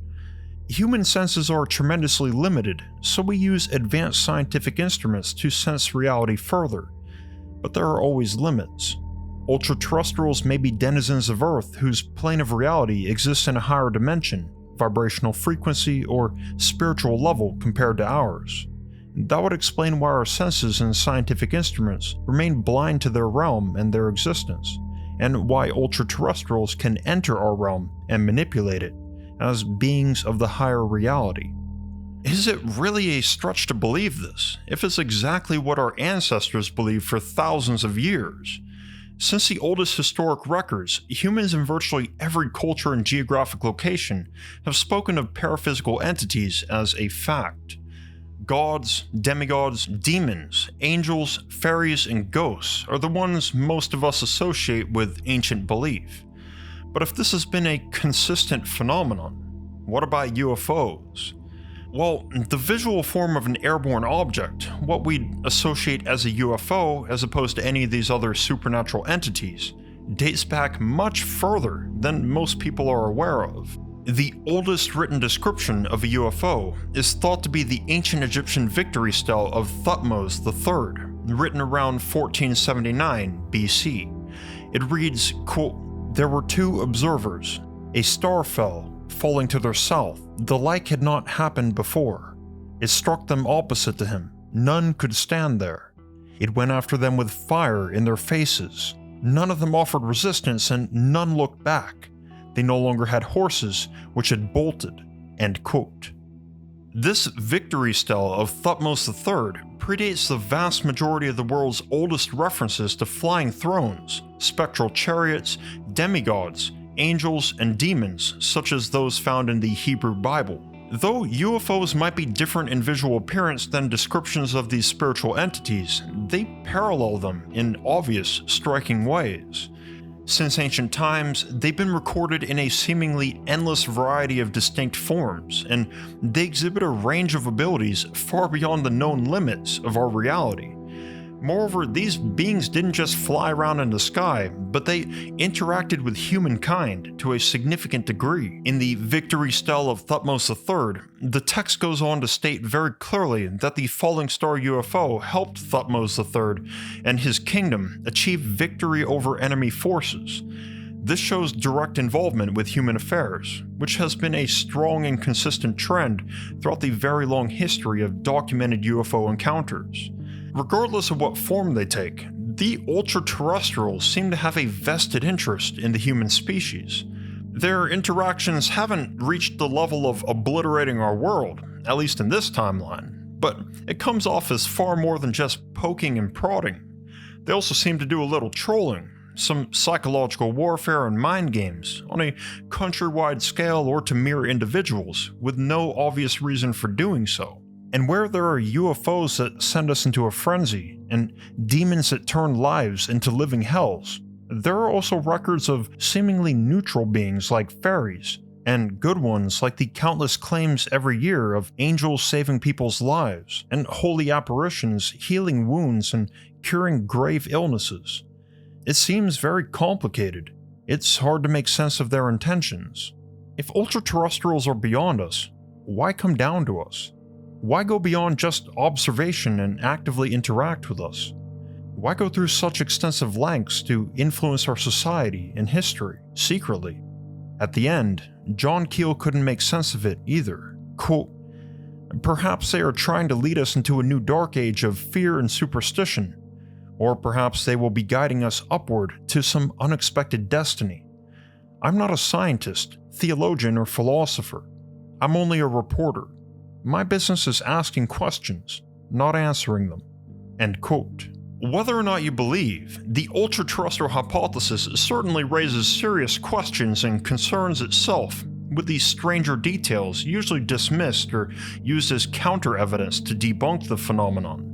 Human senses are tremendously limited, so we use advanced scientific instruments to sense reality further. But there are always limits. Ultra-terrestrials may be denizens of Earth whose plane of reality exists in a higher dimension, vibrational frequency, or spiritual level compared to ours. That would explain why our senses and scientific instruments remain blind to their realm and their existence, and why ultra-terrestrials can enter our realm and manipulate it as beings of the higher reality. Is it really a stretch to believe this, if it's exactly what our ancestors believed for thousands of years? Since the oldest historic records, humans in virtually every culture and geographic location have spoken of paraphysical entities as a fact. Gods, demigods, demons, angels, fairies, and ghosts are the ones most of us associate with ancient belief. But if this has been a consistent phenomenon, what about UFOs? Well, the visual form of an airborne object, what we'd associate as a UFO as opposed to any of these other supernatural entities, dates back much further than most people are aware of. The oldest written description of a UFO is thought to be the ancient Egyptian victory stele of Thutmose III, written around 1479 BC. It reads, quote, There were two observers. A star fell, falling to their south. The like had not happened before. It struck them opposite to him. None could stand there. It went after them with fire in their faces. None of them offered resistance, and none looked back. They no longer had horses, which had bolted." End quote. This victory stele of Thutmose III predates the vast majority of the world's oldest references to flying thrones, spectral chariots, demigods, angels, and demons, such as those found in the Hebrew Bible. Though UFOs might be different in visual appearance than descriptions of these spiritual entities, they parallel them in obvious, striking ways. Since ancient times, they've been recorded in a seemingly endless variety of distinct forms, and they exhibit a range of abilities far beyond the known limits of our reality. Moreover, these beings didn't just fly around in the sky, but they interacted with humankind to a significant degree. In the victory stele of Thutmose III, the text goes on to state very clearly that the falling star UFO helped Thutmose III and his kingdom achieve victory over enemy forces. This shows direct involvement with human affairs, which has been a strong and consistent trend throughout the very long history of documented UFO encounters. Regardless of what form they take, the ultra-terrestrials seem to have a vested interest in the human species. Their interactions haven't reached the level of obliterating our world, at least in this timeline, but it comes off as far more than just poking and prodding. They also seem to do a little trolling, some psychological warfare and mind games on a countrywide scale or to mere individuals, with no obvious reason for doing so. And where there are UFOs that send us into a frenzy, and demons that turn lives into living hells, there are also records of seemingly neutral beings like fairies, and good ones like the countless claims every year of angels saving people's lives, and holy apparitions healing wounds and curing grave illnesses. It seems very complicated. It's hard to make sense of their intentions. If ultra-terrestrials are beyond us, why come down to us? Why go beyond just observation and actively interact with us? Why go through such extensive lengths to influence our society and history, secretly? At the end, John Keel couldn't make sense of it either. Quote, "Perhaps they are trying to lead us into a new dark age of fear and superstition, or perhaps they will be guiding us upward to some unexpected destiny. I'm not a scientist, theologian, or philosopher. I'm only a reporter. My business is asking questions, not answering them." End quote. Whether or not you believe, the ultra-terrestrial hypothesis certainly raises serious questions and concerns itself, with these stranger details usually dismissed or used as counter-evidence to debunk the phenomenon.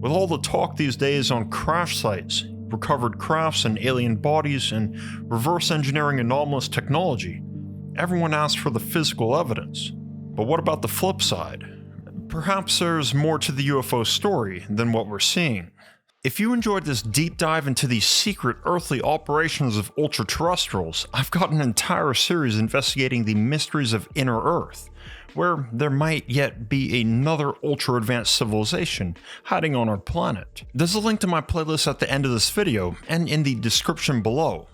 With all the talk these days on crash sites, recovered crafts and alien bodies, and reverse engineering anomalous technology, everyone asks for the physical evidence. But what about the flip side? Perhaps there's more to the UFO story than what we're seeing. If you enjoyed this deep dive into the secret earthly operations of ultra-terrestrials, I've got an entire series investigating the mysteries of Inner Earth, where there might yet be another ultra-advanced civilization hiding on our planet. There's a link to my playlist at the end of this video and in the description below.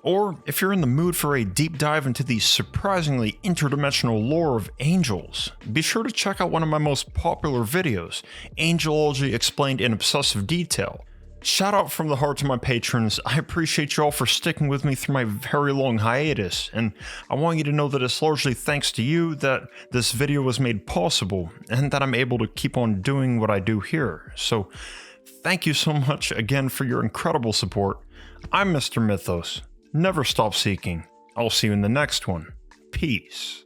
Or, if you're in the mood for a deep dive into the surprisingly interdimensional lore of angels, be sure to check out one of my most popular videos, Angelology Explained in Obsessive Detail. Shout out from the heart to my patrons. I appreciate you all for sticking with me through my very long hiatus, and I want you to know that it's largely thanks to you that this video was made possible, and that I'm able to keep on doing what I do here. So, thank you so much again for your incredible support. I'm Mr. Mythos. Never stop seeking. I'll see you in the next one. Peace.